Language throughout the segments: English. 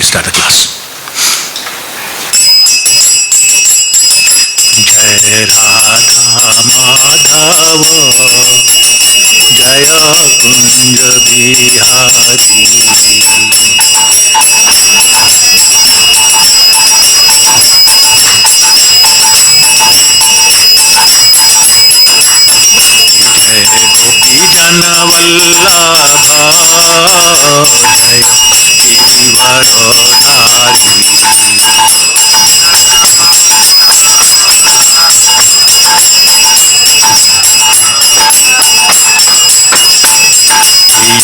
start the class. Jai Radha Madhava Jaya Kunja Bihari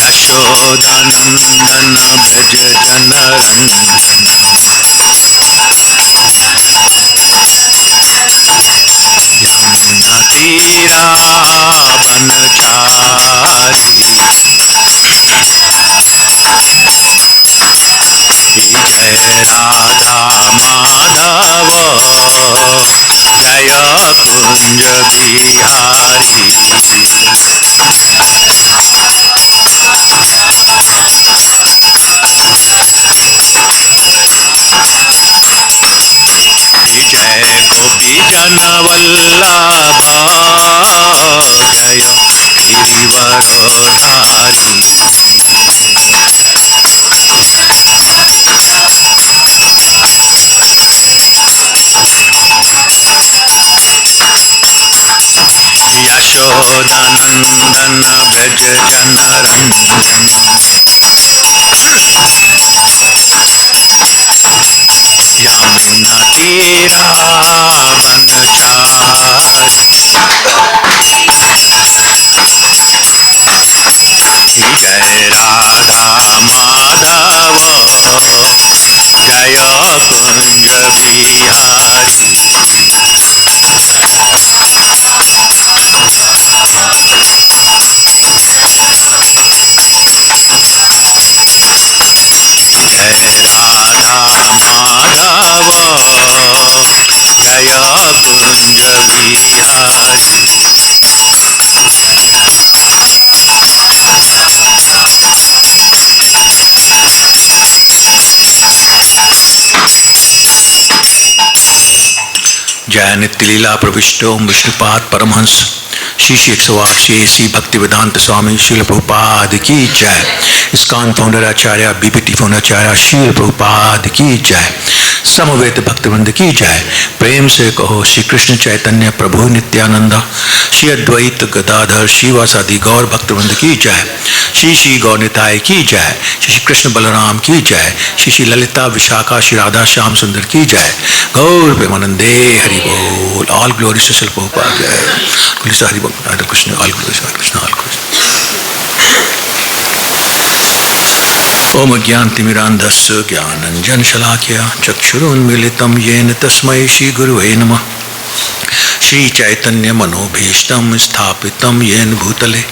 Yashodanandana bhaja janaranjana Yamuna tira banachari Jai Radha Madhava Jaya Kunja Bihari Jai Gopi Jana Vallabha Jaya Girivarodhari Yashodanandana Bhaja Janaranjana Yamuna Tira Banachari Jai Radha Madhava Jaya Kunja Bihari Jai Radha Madhava Jaya Kunja Bihari जय नित्य लीला प्रविष्ट ओम विष्णुपाद परमहंस श्री 108 श्री भक्तिवेदांत स्वामी श्रील प्रभुपाद की जय। ISKCON founder आचार्य BPT founder आचार्य श्रील प्रभुपाद की जय। समवेत भक्तवृंद की जय। प्रेम से कहो श्री कृष्ण चैतन्य प्रभु नित्यानंद श्री अद्वैत गदाधर श्रीवासादि गौर भक्तवृंद की जय। श्री श्री गौरनिताय की जय। श्री श्री कृष्ण बलराम की जय। श्री श्री ललिता विशाखा श्री राधा श्याम सुंदर की जय। गौर प्रेमानंदे हरि बोल। ऑल ग्लोरी श्री प्रभुपाद जय। हरि बोल। Radha Krishna all glory Shri Krishna all glory. ओम ज्ञानतिमिरान्धस्य ज्ञानाञ्जनशलाकया चक्षुरुन्मीलितं येन तस्मै श्रीगुरुवे नमः। श्री चैतन्य मनोभीष्टं स्थापितं येन भूतले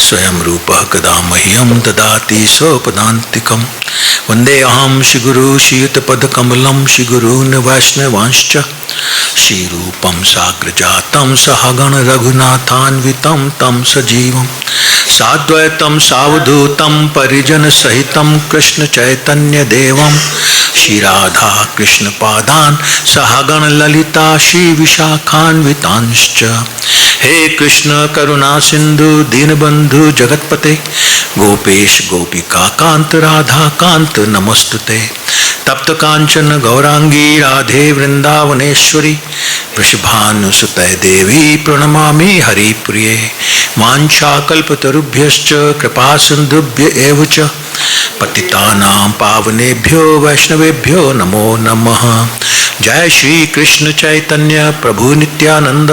स्वयं रूपः कदा मह्यं ददाति स्वपदान्तिकं। वन्दे अहं श्रीगुरु श्रीयुतपदकमलं श्रीगुरून् वैष्णवांश्च श्रीरूपं साग्रजातं सहगण रघुनाथान्वितं तं सजीवं साद्वैतं सावधूतं परिजनसहितं कृष्ण चैतन्य देवं श्रीराधा कृष्ण पादान् सहगण ललिता श्री विशाखान्वितांश्च। हे कृष्ण करुणा सिंधु दीनबंधु जगतपते गोपेश गोपिका कांत राधा कांत नमस्तुते। तप्त कांचन गौरांगी राधे वृंदावनेश्वरी वृषभानुसुते देवी प्रणमामि हरिप्रिये। वाञ्छाकल्पतरुभ्यश्च कृपा सिन्धुभ्य एव च पतितानां पावनेभ्यो वैष्णवेभ्यो नमो नमः। जय श्री कृष्ण चैतन्य प्रभु नित्यानंद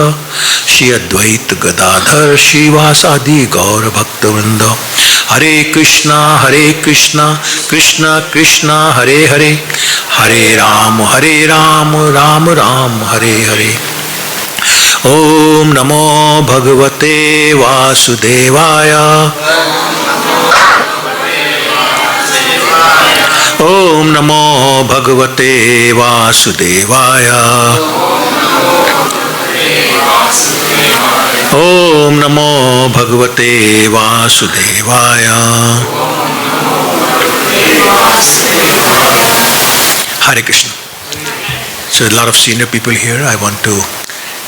श्री अद्वैत गदाधर श्रीवासादि गौर भक्तवृंद। हरे कृष्णा कृष्णा कृष्णा हरे हरे हरे राम राम राम हरे हरे। ओम नमो भगवते वासुदेवाय। ओम नमो भगवते वासुदेवाय। ओम नमो भगवते वासुदेवाय। Hare Krishna. So a lot of senior people here. I want to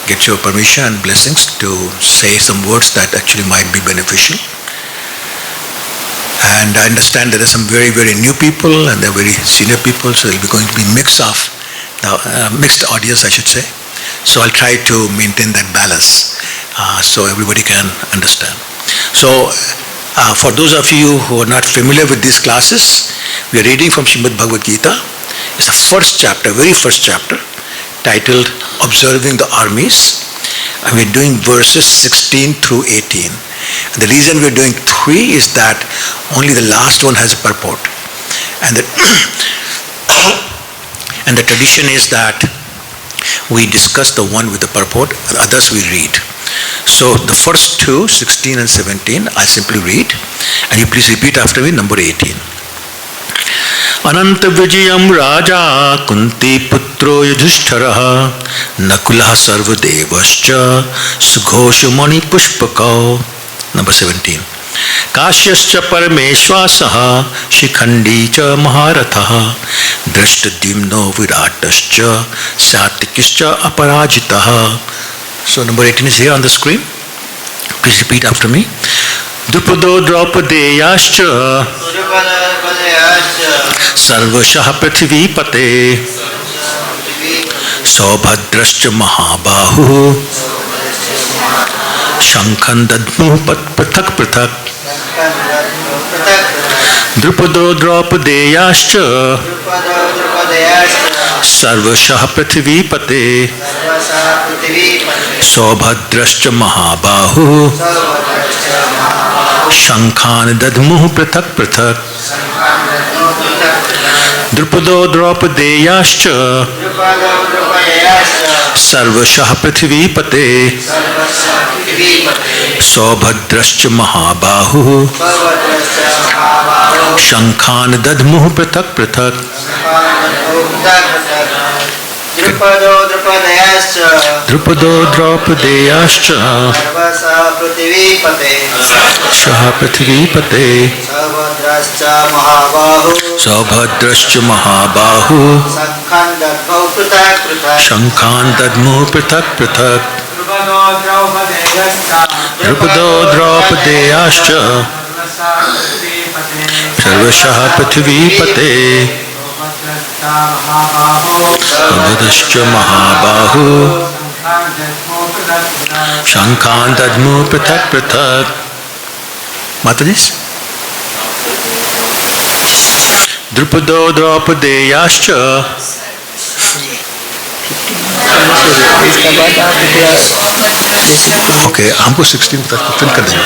get your permission and blessings to say some words that actually might be beneficial. And I understand there are some very, very new people and they're very senior people, so it will be going to be mixed audience, I should say. So I'll try to maintain that balance so everybody can understand. So for those of you who are not familiar with these classes, we are reading from Srimad Bhagavad Gita. It's the first chapter, very first chapter, titled Observing the Armies. And we're doing verses 16 through 18. And the reason we're doing 3 is that only the last one has a purport. And the, and the tradition is that we discuss the one with the purport, the others we read. So the first 2, 16 and 17, I simply read. And you please repeat after me, number 18. Ananta Vijayam Raja Kunti Putro Yudhishthara Nakulaha Sarvadevascha Sughosha Mani Pushpakau. Number 17. Kashyascha Parameshwasaha Shikhandi cha Maharathaha Drashtadimno Viratascha Satikischa Aparajitaha. So number 18 is here on the screen. Please repeat after me. Drupado Draupadeyascha Sarvashah Prithivipate Saubhadrascha Mahabahu Shaṅkhaṁ dadhmau prathak prathak Drupado Draupadeyascha Sarvashah Prithivipate Saubhadrascha Mahabahu Shaṅkhaṁ dadhmau prathak prathak Drupado Draupadeyascha Sarvashah Prithivipate Saubhadrascha Mahabahu Shaṅkhaṁ dadhmau prathak prathak Drupado Draupadeyascha Sarvashah Prithivipate Saubhadrascha Mahabahu Shaṅkhaṁ dadhmau prathak prathak Drupado Draupadeyascha Sarvashah Prithivipate Saubhadrascha Mahabahu Shaṅkhaṁ dadhmau prathak prathak. Mataji's? Drupado Draupadeyascha Okay, हमको 16 fill कर देंगे.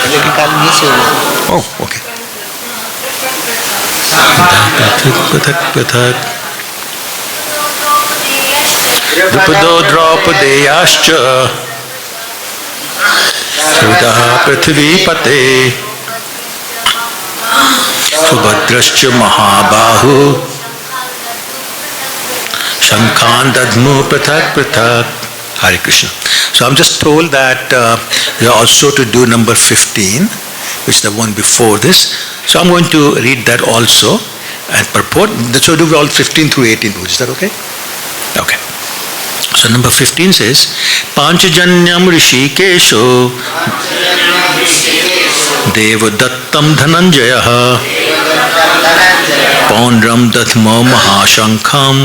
Oh, okay. Prathak prathak. Drupado Draupadeyascha Sarvashah Prithivipate Saubhadrascha Mahabahu Shaṅkhaṁ dadhmau prathak prathak. Hare Krishna. So I'm just told that we are also to do number 15, which is the one before this. So I'm going to read that also and purport. So do all 15 through 18. Is that okay? Okay. So number 15 says, Pāñcajanyam hṛṣīkeśo devadattam dhanañjaya pauṇḍram dadhmau mahā-śaṅkhaṁ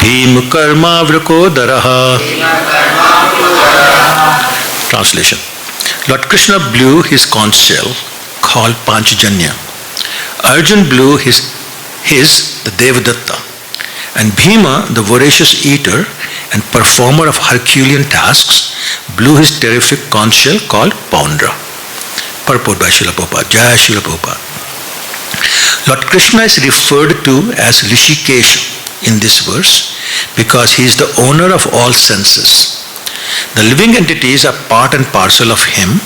bhīma-karmā vṛkodaraḥ. Translation. Lord Kṛṣṇa blew his conch shell called Pāñcajanya. Arjuna blew his the Devadatta. And Bhima, the voracious eater and performer of herculean tasks, blew his terrific conch shell called pauṇḍra. Purport by Srila Prabhupada. Jai Srila Prabhupada. Lord Kṛṣṇa is referred to as Hṛṣīkeśo in this verse because he is the owner of all senses. The living entities are part and parcel of him,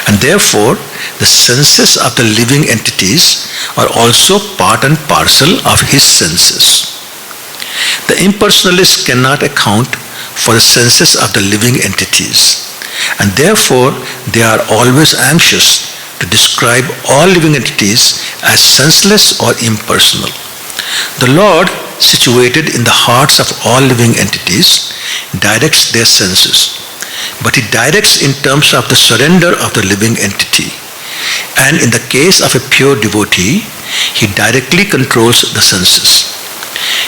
and therefore the senses of the living entities are also part and parcel of his senses. The impersonalists cannot account for the senses of the living entities, and therefore they are always anxious to describe all living entities as senseless or impersonal. The Lord, situated in the hearts of all living entities, directs their senses. But He directs in terms of the surrender of the living entity. And in the case of a pure devotee, he directly controls the senses.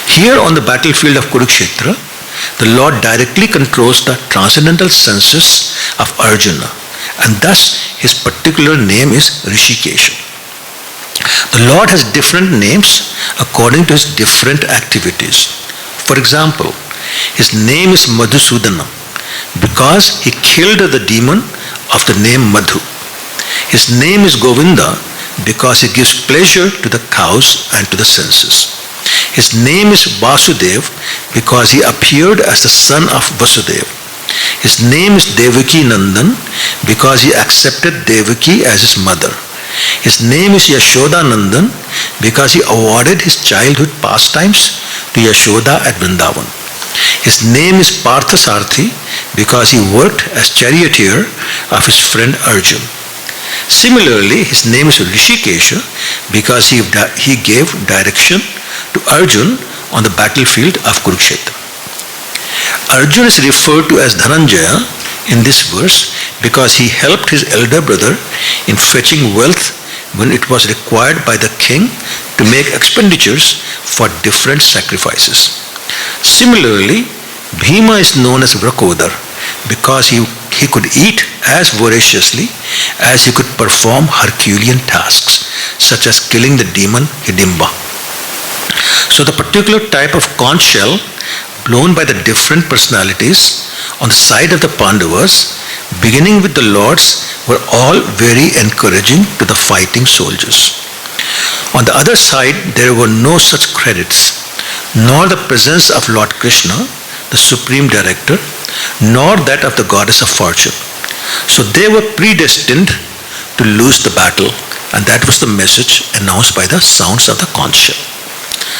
Here on the battlefield of Kurukshetra, the Lord directly controls the transcendental senses of Arjuna, and thus his particular name is Hṛṣīkeśo. The Lord has different names according to his different activities. For example, his name is Madhusudanam because he killed the demon of the name Madhu. His name is Govinda because he gives pleasure to the cows and to the senses. His name is Vasudev because he appeared as the son of Vasudeva. His name is Devaki Nandan because he accepted Devaki as his mother. His name is Yashoda Nandan because he awarded his childhood pastimes to Yashoda at Vrindavan. His name is Parthasarthi because he worked as charioteer of his friend Arjuna. Similarly, his name is Hṛṣīkeśo because he gave direction to Arjuna on the battlefield of Kurukshetra. Arjuna is referred to as Dhanañjaya in this verse because he helped his elder brother in fetching wealth when it was required by the king to make expenditures for different sacrifices. Similarly, Bhīma is known as vṛka-udaraḥ because he could eat as voraciously as he could perform herculean tasks such as killing the demon Hidimba. So the particular type of conch shell blown by the different personalities on the side of the Pandavas, beginning with the lords, were all very encouraging to the fighting soldiers. On the other side, there were no such credits, nor the presence of Lord Kṛṣṇa, the Supreme Director, nor that of the Goddess of Fortune. So they were predestined to lose the battle, and that was the message announced by the sounds of the conch shell.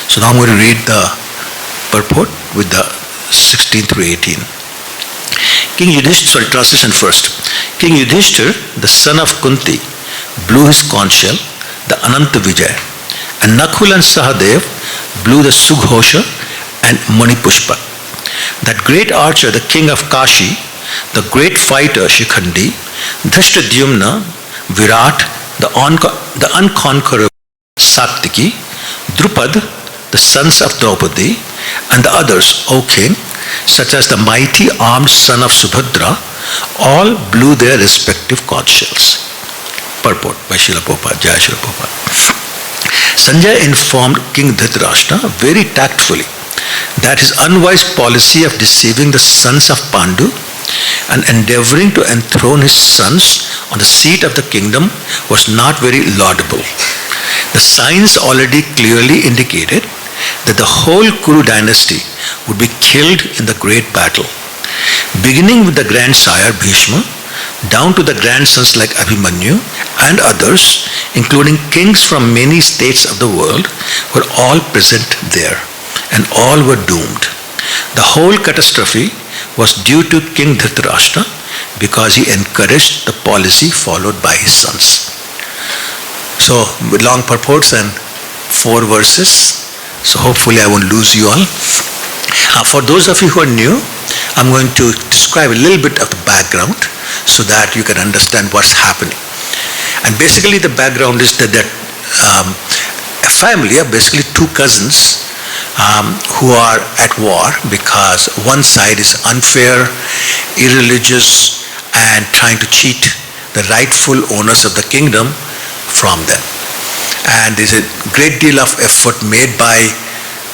So now I'm going to read the purport with the 16 through 18. Translation first. King Yudhishthir, the son of Kunti, blew his conch shell, the Ananta Vijay, and Nakhul and Sahadev blew the Sughosha and Manipushpa. That great archer, the king of Kashi, the great fighter Shikhandi, Dhrishtadyumna, Virat, the unconquerable Satyaki, Drupad, the sons of Draupadi, and the others, O king, such as the mighty armed son of Subhadra, all blew their respective conch shells. Purport by Srila Prabhupada, Jai Srila Prabhupada. Sanjay informed King Dhritarashtra very tactfully that his unwise policy of deceiving the sons of Pandu and endeavoring to enthrone his sons on the seat of the kingdom was not very laudable. The signs already clearly indicated that the whole Kuru dynasty would be killed in the great battle, beginning with the grandsire Bhishma, down to the grandsons like Abhimanyu and others, including kings from many states of the world, were all present there, and all were doomed. The whole catastrophe was due to King Dhritarashtra because he encouraged the policy followed by his sons. So, with long purports and 4 verses, so hopefully I won't lose you all. For those of you who are new, I'm going to describe a little bit of the background so that you can understand what's happening. And basically the background is that a family of basically 2 cousins who are at war because one side is unfair, irreligious, and trying to cheat the rightful owners of the kingdom from them. And there's a great deal of effort made by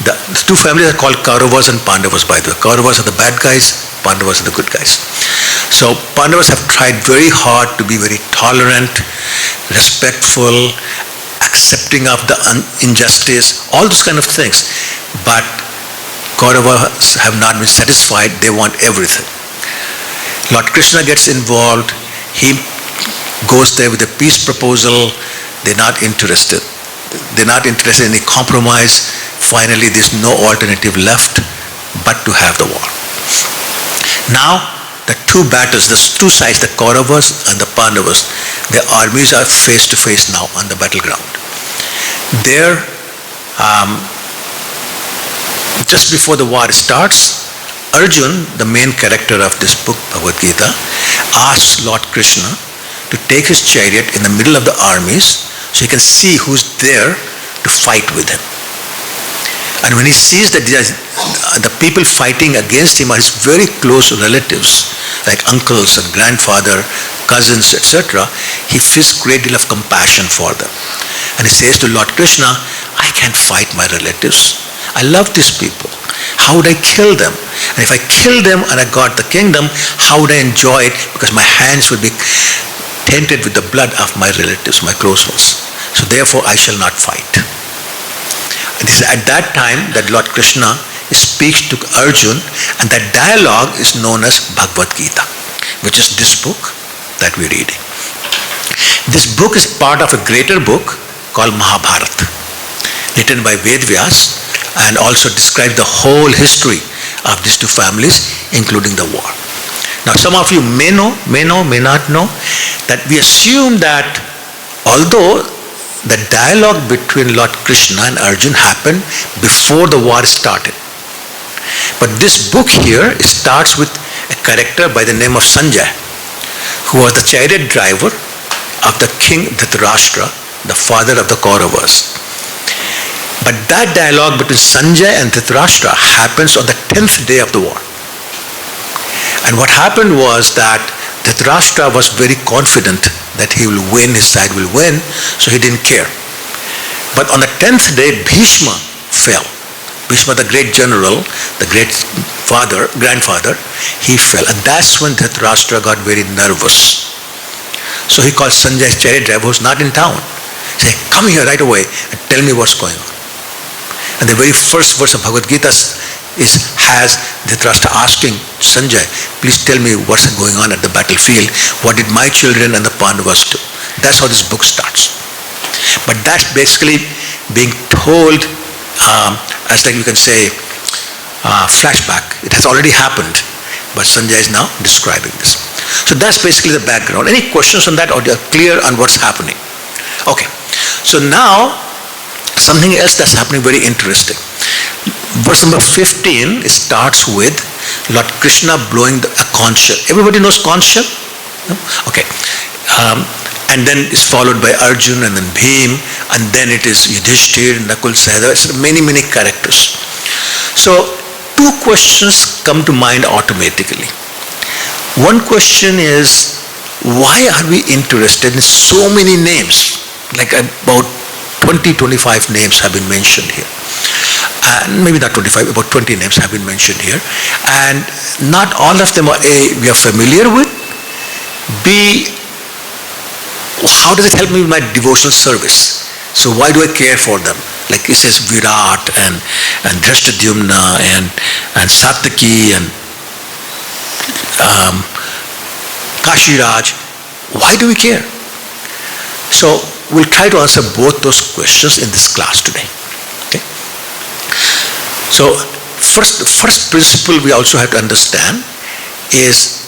the 2 families are called Kauravas and Pandavas, by the way. Kauravas are the bad guys, Pandavas are the good guys. So Pandavas have tried very hard to be very tolerant, respectful, accepting of the injustice, all those kind of things. But Kauravas have not been satisfied, they want everything. Lord Kṛṣṇa gets involved, he goes there with a peace proposal, they're not interested. They're not interested in any compromise. Finally, there's no alternative left but to have the war. Now, the 2 battles, the 2 sides, the Kauravas and the Pandavas, their armies are face to face now on the battleground. Their just before the war starts, Arjuna, the main character of this book, Bhagavad Gita, asks Lord Kṛṣṇa to take his chariot in the middle of the armies so he can see who's there to fight with him. And when he sees that the people fighting against him are his very close relatives, like uncles and grandfather, cousins, etc., he feels great deal of compassion for them. And he says to Lord Kṛṣṇa, I can't fight my relatives. I love these people. How would I kill them? And if I kill them and I got the kingdom, how would I enjoy it? Because my hands would be tainted with the blood of my relatives, my close ones. So therefore I shall not fight. And this is at that time that Lord Kṛṣṇa speaks to Arjuna, and that dialogue is known as Bhagavad Gita, which is this book that we're reading. This book is part of a greater book called Mahabharata, written by Vedvyas, and also describes the whole history of these two families, including the war. Now some of you may know, may not know, that we assume that although the dialogue between Lord Kṛṣṇa and Arjuna happened before the war started, but this book here starts with a character by the name of Sanjay, who was the chariot driver of the king Dhritarashtra, the father of the Kauravas. But that dialogue between Sanjay and Dhritarashtra happens on the 10th day of the war. And what happened was that Dhritarashtra was very confident that he will win, his side will win, so he didn't care. But on the 10th day, Bhīshma fell. Bhīshma, the great general, the great grandfather, he fell. And that's when Dhritarashtra got very nervous. So he called Sanjay's chariot driver, who's not in town. He said, come here right away and tell me what's going on. And the very first verse of Bhagavad Gita has Dhritarashtra asking Sanjay, please tell me what's going on at the battlefield. What did my children and the Pandavas do? That's how this book starts. But that's basically being told as like you can say flashback. It has already happened, but Sanjay is now describing this. So that's basically the background. Any questions on that, or you're clear on what's happening? Okay. So now something else that's happening very interesting. Verse number 15 starts with Lord Kṛṣṇa blowing a conchshell. Everybody knows conchshell? No? Okay. And then it's followed by Arjuna and then Bhīm, and then it is Yudhishthir, Nakul, Sahadeva. It's many characters. So two questions come to mind automatically. One question is, why are we interested in so many names? Like about 20-25 names have been mentioned here. And maybe not 25, about 20 names have been mentioned here. And not all of them are A, we are familiar with. B, how does it help me with my devotional service? So why do I care for them? Like it says Virat and Drashtadyumna and Satyaki and Kashiraj. Why do we care? So we'll try to answer both those questions in this class today. Okay? So first principle we also have to understand is,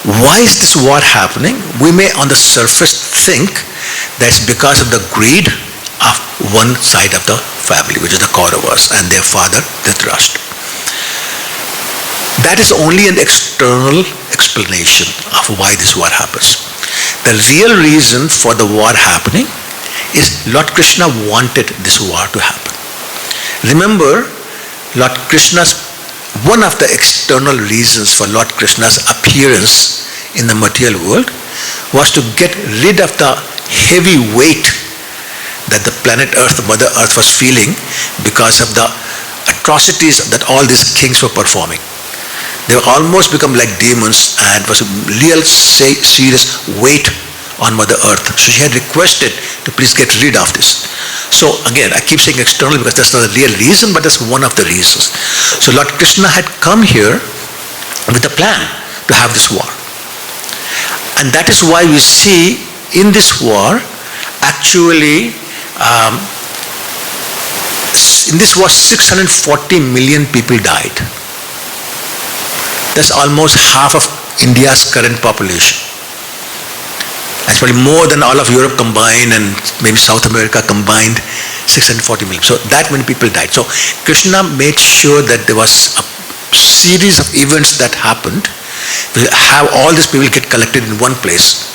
why is this war happening? We may on the surface think that's because of the greed of one side of the family, which is the Kauravas and their father Dhritarashtra. That is only an external explanation of why this war happens. The real reason for the war happening is Lord Kṛṣṇa wanted this war to happen. Remember, Lord Kṛṣṇa's, one of the external reasons for Lord Kṛṣṇa's appearance in the material world was to get rid of the heavy weight that the planet Earth, Mother Earth was feeling because of the atrocities that all these kings were performing. They almost become like demons, and it was a real serious weight on Mother Earth. So she had requested to please get rid of this. So again, I keep saying external because that's not the real reason, but that's one of the reasons. So Lord Kṛṣṇa had come here with a plan to have this war. And that is why we see in this war, actually, in this war 640 million people died. That's almost half of India's current population. That's probably more than all of Europe combined and maybe South America combined, 640 million. So that many people died. So Kṛṣṇa made sure that there was a series of events that happened. We'll have all these people get collected in one place.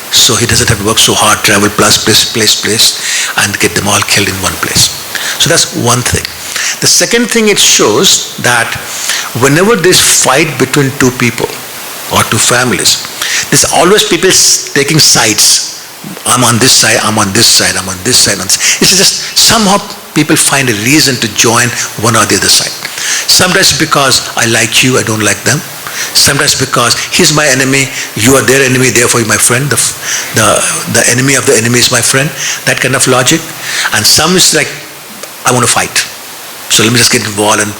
So he doesn't have to work so hard, travel place, and get them all killed in one place. So that's one thing. The second thing, it shows that whenever there's fight between two people or two families, there's always people taking sides. I'm on this side, I'm on this side, I'm on this side. It's just somehow people find a reason to join one or the other side. Sometimes because I like you, I don't like them. Sometimes because he's my enemy, you are their enemy, therefore you're my friend. The enemy of the enemy is my friend. That kind of logic. And some is like, I want to fight. So let me just get involved and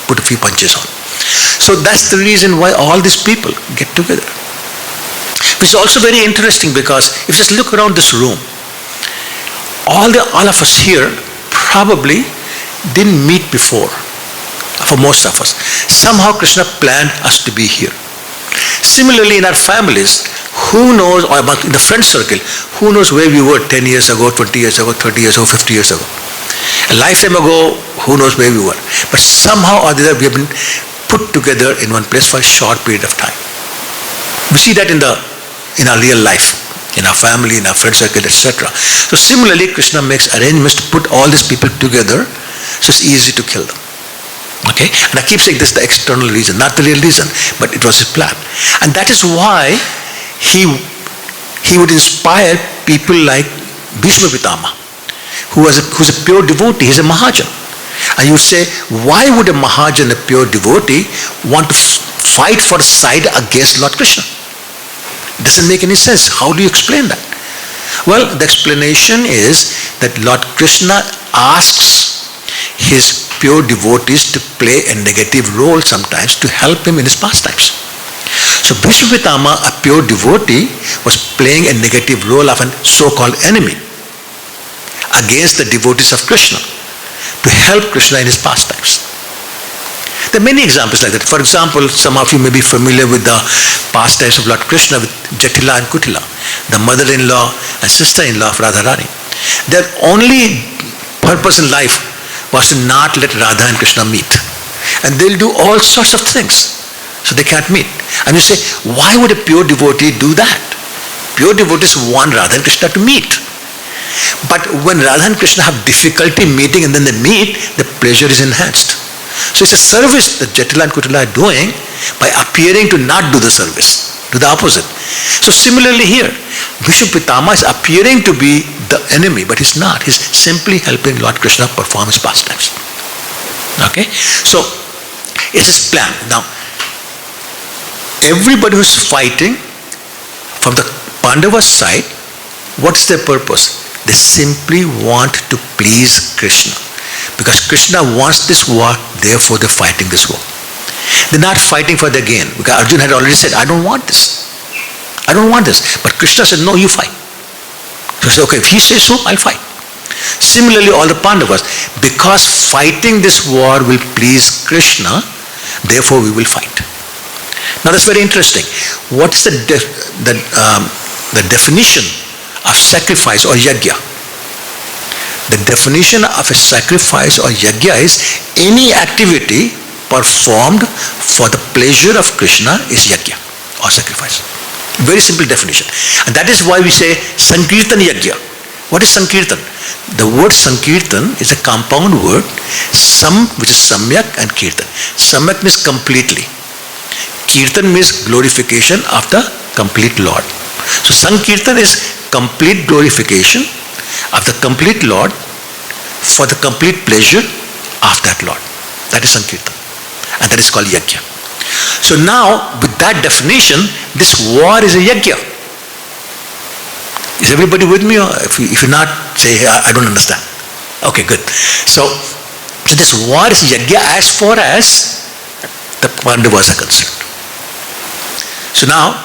put a few punches on. So that's the reason why all these people get together. Which is also very interesting, because if you just look around this room, all of us here probably didn't meet before. For most of us, somehow Kṛṣṇa planned us to be here. Similarly, in our families, who knows, or in the friend circle, who knows where we were 10 years ago, 20 years ago, 30 years ago, 50 years ago. A lifetime ago, who knows where we were. But somehow or the other, we have been put together in one place for a short period of time. We see that in our real life, in our family, in our friend circle, etc. So similarly, Kṛṣṇa makes arrangements to put all these people together, so it's easy to kill them. Okay? And I keep saying this is the external reason, not the real reason, but it was his plan. And that is why he would inspire people like Bhīma-Karmā, who's a pure devotee, he's a Mahajan. And you say, why would a Mahajan, a pure devotee, want to fight for a side against Lord Kṛṣṇa? It doesn't make any sense. How do you explain that? Well, the explanation is that Lord Kṛṣṇa asks his pure devotees to play a negative role sometimes to help him in his pastimes. So Bhīma-Karmā, a pure devotee, was playing a negative role of a so-called enemy against the devotees of Kṛṣṇa to help Kṛṣṇa in his pastimes. There are many examples like that. For example, some of you may be familiar with the pastimes of Lord Kṛṣṇa with Jatila and Kutila, the mother-in-law and sister-in-law of Radharani. Their only purpose in life was to not let Radha and Kṛṣṇa meet. And they'll do all sorts of things, so they can't meet. And you say, why would a pure devotee do that? Pure devotees want Radha and Kṛṣṇa to meet. But when Radha and Kṛṣṇa have difficulty meeting and then they meet, the pleasure is enhanced. So it's a service that Jatila and Kutila are doing by appearing to not do the service, do the opposite. So similarly here, Bhīma-Karmā is appearing to be the enemy, but he's not. He's simply helping Lord Kṛṣṇa perform his pastimes. Okay? So it's his plan. Now, everybody who's fighting from the Pandavas side, what's their purpose? They simply want to please Kṛṣṇa. Because Kṛṣṇa wants this war, therefore they're fighting this war. They're not fighting for their gain. Because Arjuna had already said, I don't want this. I don't want this. But Kṛṣṇa said, no, you fight. So he said, okay, if he says so, I'll fight. Similarly, all the Pandavas, because fighting this war will please Kṛṣṇa, therefore we will fight. Now that's very interesting. What is the definition of sacrifice or yajna? The definition of a sacrifice or yajna is any activity performed for the pleasure of Kṛṣṇa is yajna or sacrifice. Very simple definition. And that is why we say Sankirtan yajna. What is Sankirtan? The word Sankirtan is a compound word, Sam, which is Samyak, and Kirtan. Samyak means completely. Kirtan means glorification of the complete Lord. So Sankirtan is complete glorification of the complete Lord for the complete pleasure of that Lord. That is Sankirtan. And that is called yajna. So now, with that definition, this war is a yajna. Is everybody with me? Or if you're not, say, I don't understand. Okay, good. So this war is yajna as far as the Pandavas are concerned. So now,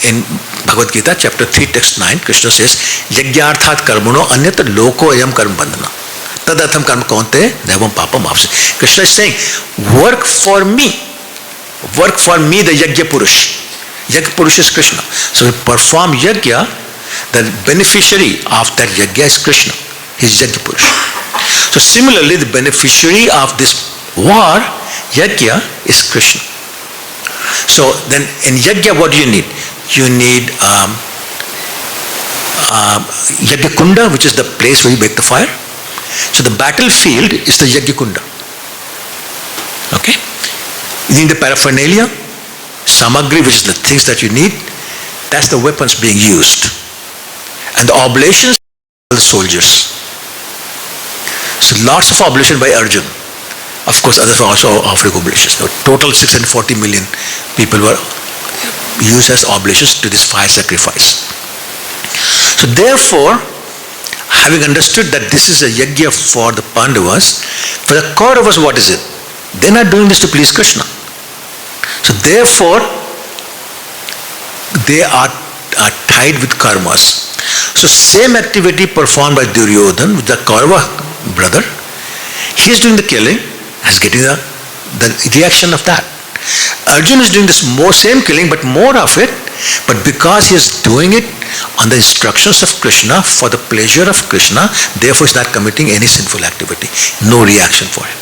in Bhagavad Gita, chapter 3, text 9, Kṛṣṇa says, Yajñārthāt karmano anyata loko ayam karma bandhana. Tadatham karma kaunte devam papam apse. Kṛṣṇa is saying, work for me, the yajna purush. Yajna Purusha is Kṛṣṇa. So we perform yajna, the beneficiary of that yajna is Kṛṣṇa. He is Yajna Purusha. So similarly, the beneficiary of this war, yajna, is Kṛṣṇa. So then in yajna, what do you need? You need yajna kunda, which is the place where you make the fire. So the battlefield is the yajna kunda. Okay? You need the paraphernalia, samagri, which is the things that you need. That's the weapons being used. And the oblations are the soldiers. So lots of oblation by Arjuna. Of course, others were also offering oblations. So total 640 million people were used as oblations to this fire sacrifice. So therefore, having understood that this is a yajna for the Pandavas, for the Kauravas, what is it? They're not doing this to please Kṛṣṇa. So therefore, they are tied with karmas. So same activity performed by Duryodhana with the Kaurava brother, he is doing the killing, is getting the reaction of that. Arjuna is doing this same killing, but more of it, but because he is doing it on the instructions of Kṛṣṇa, for the pleasure of Kṛṣṇa, therefore he is not committing any sinful activity. No reaction for him.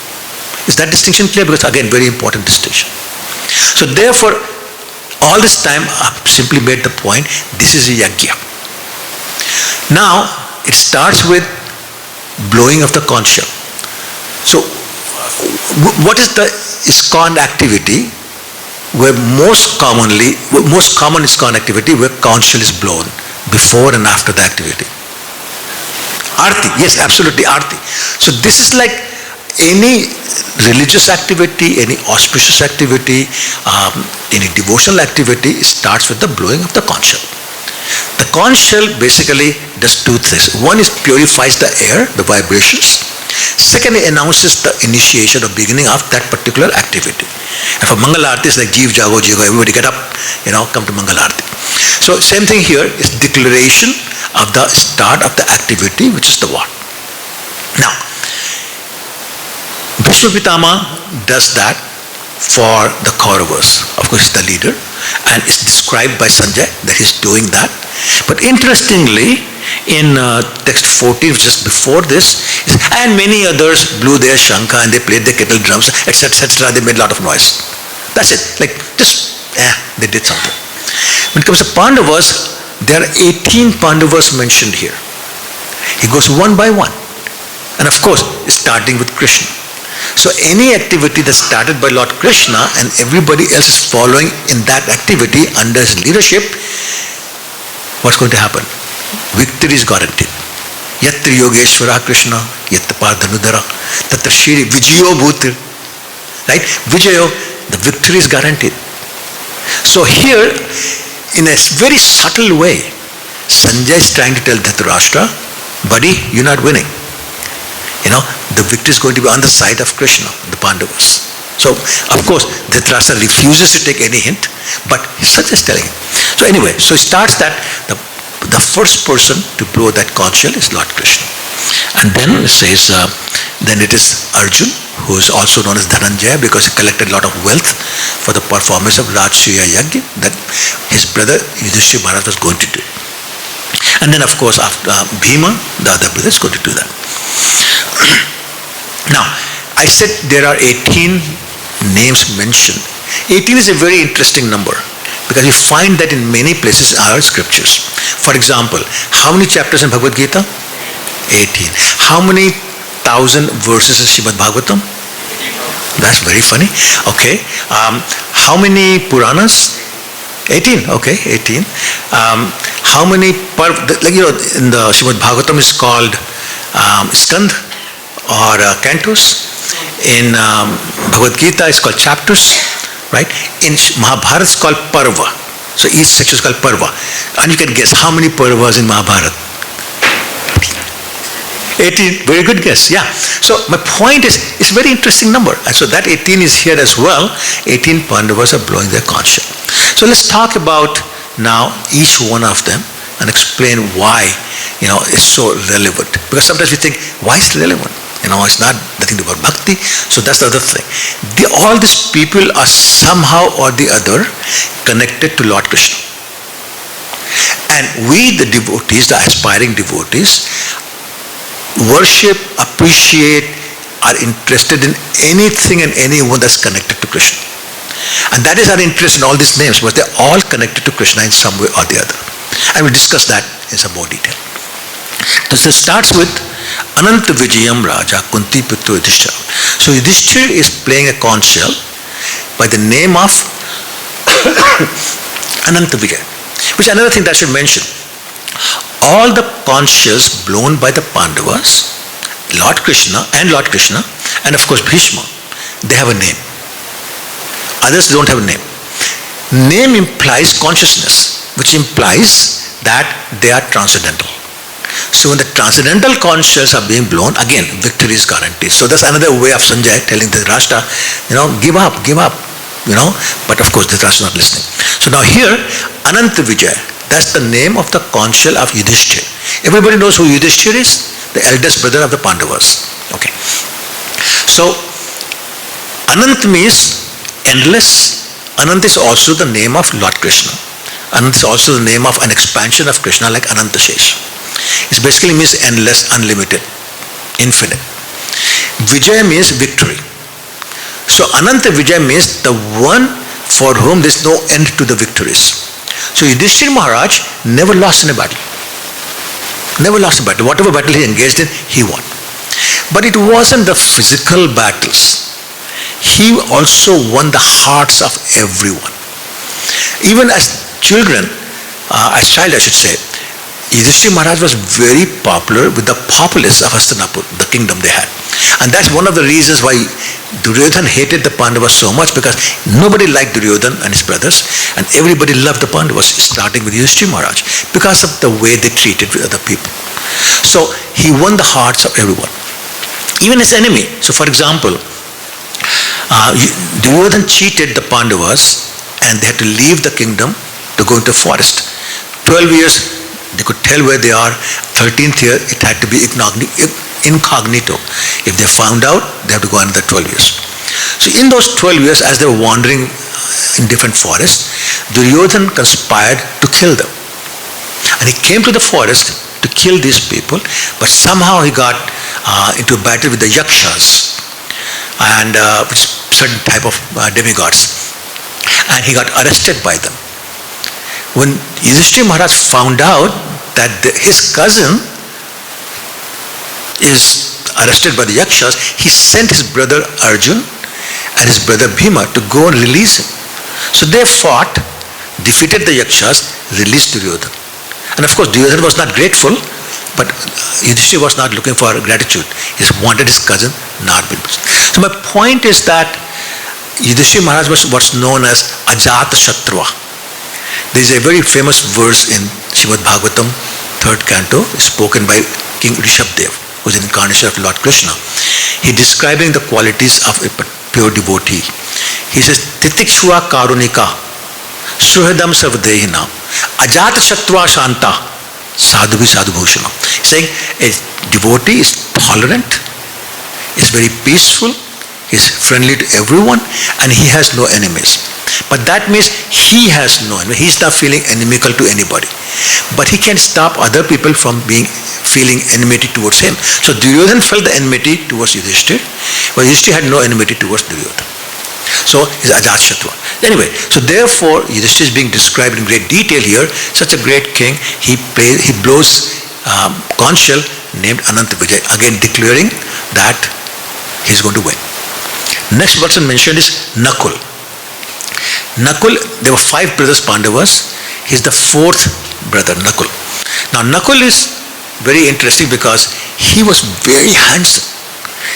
Is that distinction clear? Because again, very important distinction. So therefore, all this time I have simply made the point, this is a yajna. Now, it starts with blowing of the conchshell. So, what is the ISKCON activity where most common ISKCON activity where conchshell is blown before and after the activity? Arti, yes, absolutely, Arti. So this is like any religious activity, any auspicious activity, any devotional activity starts with the blowing of the conchshell. The conchshell basically does two things. One is purifies the air, the vibrations. Second, it announces the initiation or beginning of that particular activity. And for Mangal Arati, it's like Jeev Jago Jigo, everybody get up, come to Mangal Arati. So same thing here is declaration of the start of the activity, which is the war. Now, Bhishma Pitama does that for the Kauravas. Of course, he's the leader, and it's described by Sanjay that he's doing that. But interestingly, in text 14, just before this, and many others blew their shankha and they played their kettle drums, etc., etc. They made a lot of noise. That's it. Like they did something. When it comes to Pandavas, there are 18 Pandavas mentioned here. He goes one by one, and of course, starting with Kṛṣṇa. So any activity that started by Lord Kṛṣṇa and everybody else is following in that activity under his leadership, what's going to happen? Victory is guaranteed. Yatra Yogeshwara Kṛṣṇa, yatra Pārdhanudara, tatra Shri Vijayo Bhutir. Right? Vijayo, the victory is guaranteed. So here, in a very subtle way, Sanjay is trying to tell Dhritarashtra, buddy, you're not winning. The victory is going to be on the side of Kṛṣṇa, the Pandavas. So, of course, Dhritarashtra refuses to take any hint, but Sanjay is telling him. So anyway, so he starts that the first person to blow that conch shell is Lord Kṛṣṇa. And then it says, then it is Arjuna, who is also known as Dhanañjaya because he collected a lot of wealth for the performance of Rajasuya Yajna that his brother Yudhishthira Maharaj was going to do. And then of course after Bhima, the other brother is going to do that. Now, I said there are 18 names mentioned. 18 is a very interesting number because you find that in many places in our scriptures. For example, how many chapters in Bhagavad Gita? 18. How many thousand verses in Srimad Bhagavatam? That's very funny. Okay. How many Puranas? 18. Okay, 18. How many, in the Srimad Bhagavatam is called skand or cantos. In Bhagavad Gita it's called chapters, right? In Mahabharata it's called parva. So each section is called parva. And you can guess how many parvas in Mahabharata? 18. Very good guess. Yeah. So my point is, it's a very interesting number. And so that 18 is here as well. 18 Pandavas are blowing their conch shell. So let's talk about now each one of them and explain why it's so relevant. Because sometimes we think, why is it relevant? It's not nothing to do about bhakti. So that's the other thing. All these people are somehow or the other connected to Lord Krishna. And we, the devotees, the aspiring devotees, worship, appreciate, are interested in anything and anyone that's connected to Krishna. And that is our interest in all these names, but they're all connected to Krishna in some way or the other. And we'll discuss that in some more detail. So it starts with Ananta Vijayam Raja Kunti Putra Yudhishthira. So Yudhishthira is playing a conch shell by the name of Ananta Vijay. Which is another thing that I should mention. All the conch shells blown by the Pandavas, Lord Krishna, and of course Bhishma, they have a name. Others don't have a name. Name implies consciousness, which implies that they are transcendental. So when the transcendental conch shells are being blown, again, victory is guaranteed. So that's another way of Sanjay telling the Rashtra, give up. But of course, Dhritarashtra is not listening. So now here, Ananta Vijay, that's the name of the conch shell of Yudhishthira. Everybody knows who Yudhishthira is? The eldest brother of the Pandavas. Okay. So, Anant means endless. Anant is also the name of Lord Krishna. Anant is also the name of an expansion of Krishna like Ananta-shesha. It basically means endless, unlimited, infinite. Vijay means victory. So Ananta Vijay means the one for whom there is no end to the victories. So Yudhishthira Maharaj never lost in a battle. Never lost a battle. Whatever battle he engaged in, he won. But it wasn't the physical battles. He also won the hearts of everyone. Even as children, as child I should say, Yudhishthira Maharaj was very popular with the populace of Hastinapur, the kingdom they had. And that's one of the reasons why Duryodhana hated the Pandavas so much, because nobody liked Duryodhana and his brothers, and everybody loved the Pandavas, starting with Yudhishthira Maharaj, because of the way they treated with other people. So he won the hearts of everyone, even his enemy. So for example, Duryodhana cheated the Pandavas, and they had to leave the kingdom to go into the forest. 12 years, they could tell where they are. 13th year, it had to be incognito. If they found out, they have to go another 12 years. So in those 12 years, as they were wandering in different forests, Duryodhana conspired to kill them. And he came to the forest to kill these people, but somehow he got into a battle with the yakshas, and which is certain type of demigods. And he got arrested by them. When Yudhishthira Maharaj found out that his cousin is arrested by the yakshas, he sent his brother Arjuna and his brother Bhima to go and release him. So they fought, defeated the yakshas, released Duryodhana. And of course Duryodhana was not grateful, but Yudhishthira was not looking for gratitude. He wanted his cousin not be. So my point is that Yudhishthira Maharaj was what's known as Ajata Shatrua. There is a very famous verse in Srimad Bhagavatam, 3rd canto, spoken by King Rishabdev, who is an incarnation of Lord Krishna. He is describing the qualities of a pure devotee. He says, Titikshva karunika, suhridam sarvadehina, ajata shatrua shanta, sadhuvi sadhubhushana. Saying a devotee is tolerant, is very peaceful, is friendly to everyone, and he has no enemies. But that means he has no enemy. He is not feeling inimical to anybody. But he can stop other people from feeling enmity towards him. So Duryodhana felt the enmity towards Yudhishthira, but Yudhishthira had no enmity towards Duryodhana. So he's Ajatashatva. Anyway, so therefore Yudhishthira is being described in great detail here. Such a great king. He blows conch shell named Ananta Vijay, again declaring that he's going to win. Next person mentioned is Nakul. Nakul, there were 5 brothers Pandavas. He's the 4th brother, Nakul. Now Nakul is very interesting because he was very handsome,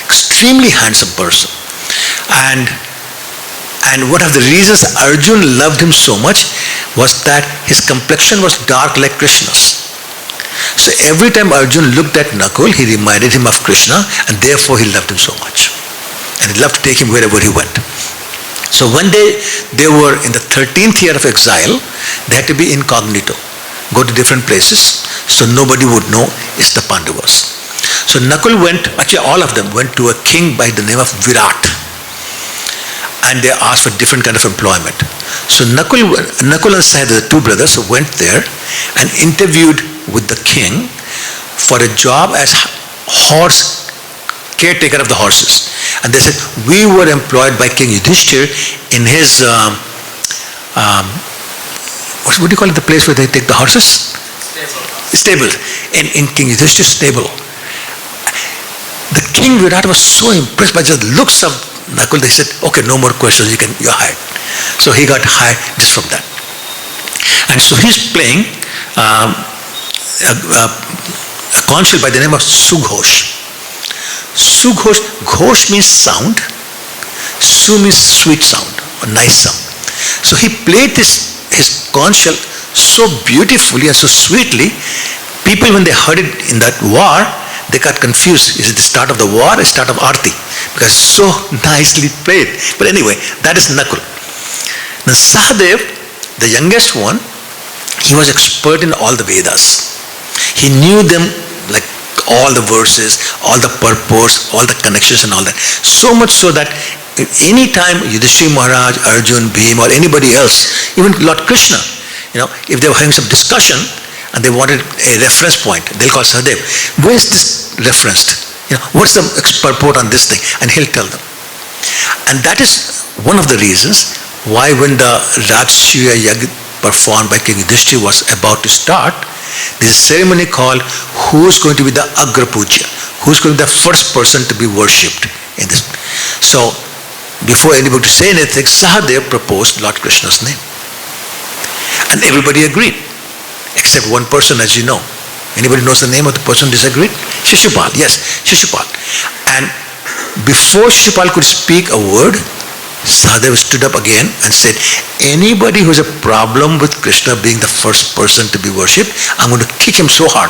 extremely handsome person. And one of the reasons Arjuna loved him so much was that his complexion was dark like Krishna's. So every time Arjuna looked at Nakul, he reminded him of Krishna, and therefore he loved him so much. And he loved to take him wherever he went. So when they were in the 13th year of exile, they had to be incognito, go to different places, so nobody would know it's the Pandavas. So Nakul went, actually all of them went to a king by the name of Virat. And they asked for different kind of employment. So Nakul and Sahadeva, the two brothers, went there and interviewed with the king for a job as horse caretaker of the horses. And they said, we were employed by King Yudhishthir in his, what do you call it, the place where they take the horses? Stable. In King Yudhishthir's stable. The king Virat was so impressed by the looks of Nakul, they said, okay, no more questions, you're hired. So he got hired just from that. And so he's playing a conchshell by the name of Sughosh. Sughosh, Ghosh means sound, Su means sweet sound, or nice sound. So he played his conchshell so beautifully and so sweetly, people when they heard it in that war, they got confused. Is it the start of the war or the start of Aarti? Because so nicely played. But anyway, that is Nakul. Now Sahadev, the youngest one, he was expert in all the Vedas. He knew them like all the verses, all the purports, all the connections and all that. So much so that any time Yudhishthira Maharaj, Arjuna, Bhima or anybody else, even Lord Kṛṣṇa, if they were having some discussion, and they wanted a reference point, they'll call Sahadev. Where is this referenced? What's the purport on this thing? And he'll tell them. And that is one of the reasons why when the Rajasuya Yagya performed by King Yudhishthira was about to start, this ceremony called who's going to be the Agra Puja, who's going to be the first person to be worshipped in this. So before anybody to say anything, Sahadev proposed Lord Krishna's name. And everybody agreed. Except one person, as you know. Anybody knows the name of the person disagreed? Shishupal, yes, Shishupal. And before Shishupal could speak a word, Sahadev stood up again and said, anybody who has a problem with Krishna being the first person to be worshipped, I'm going to kick him so hard.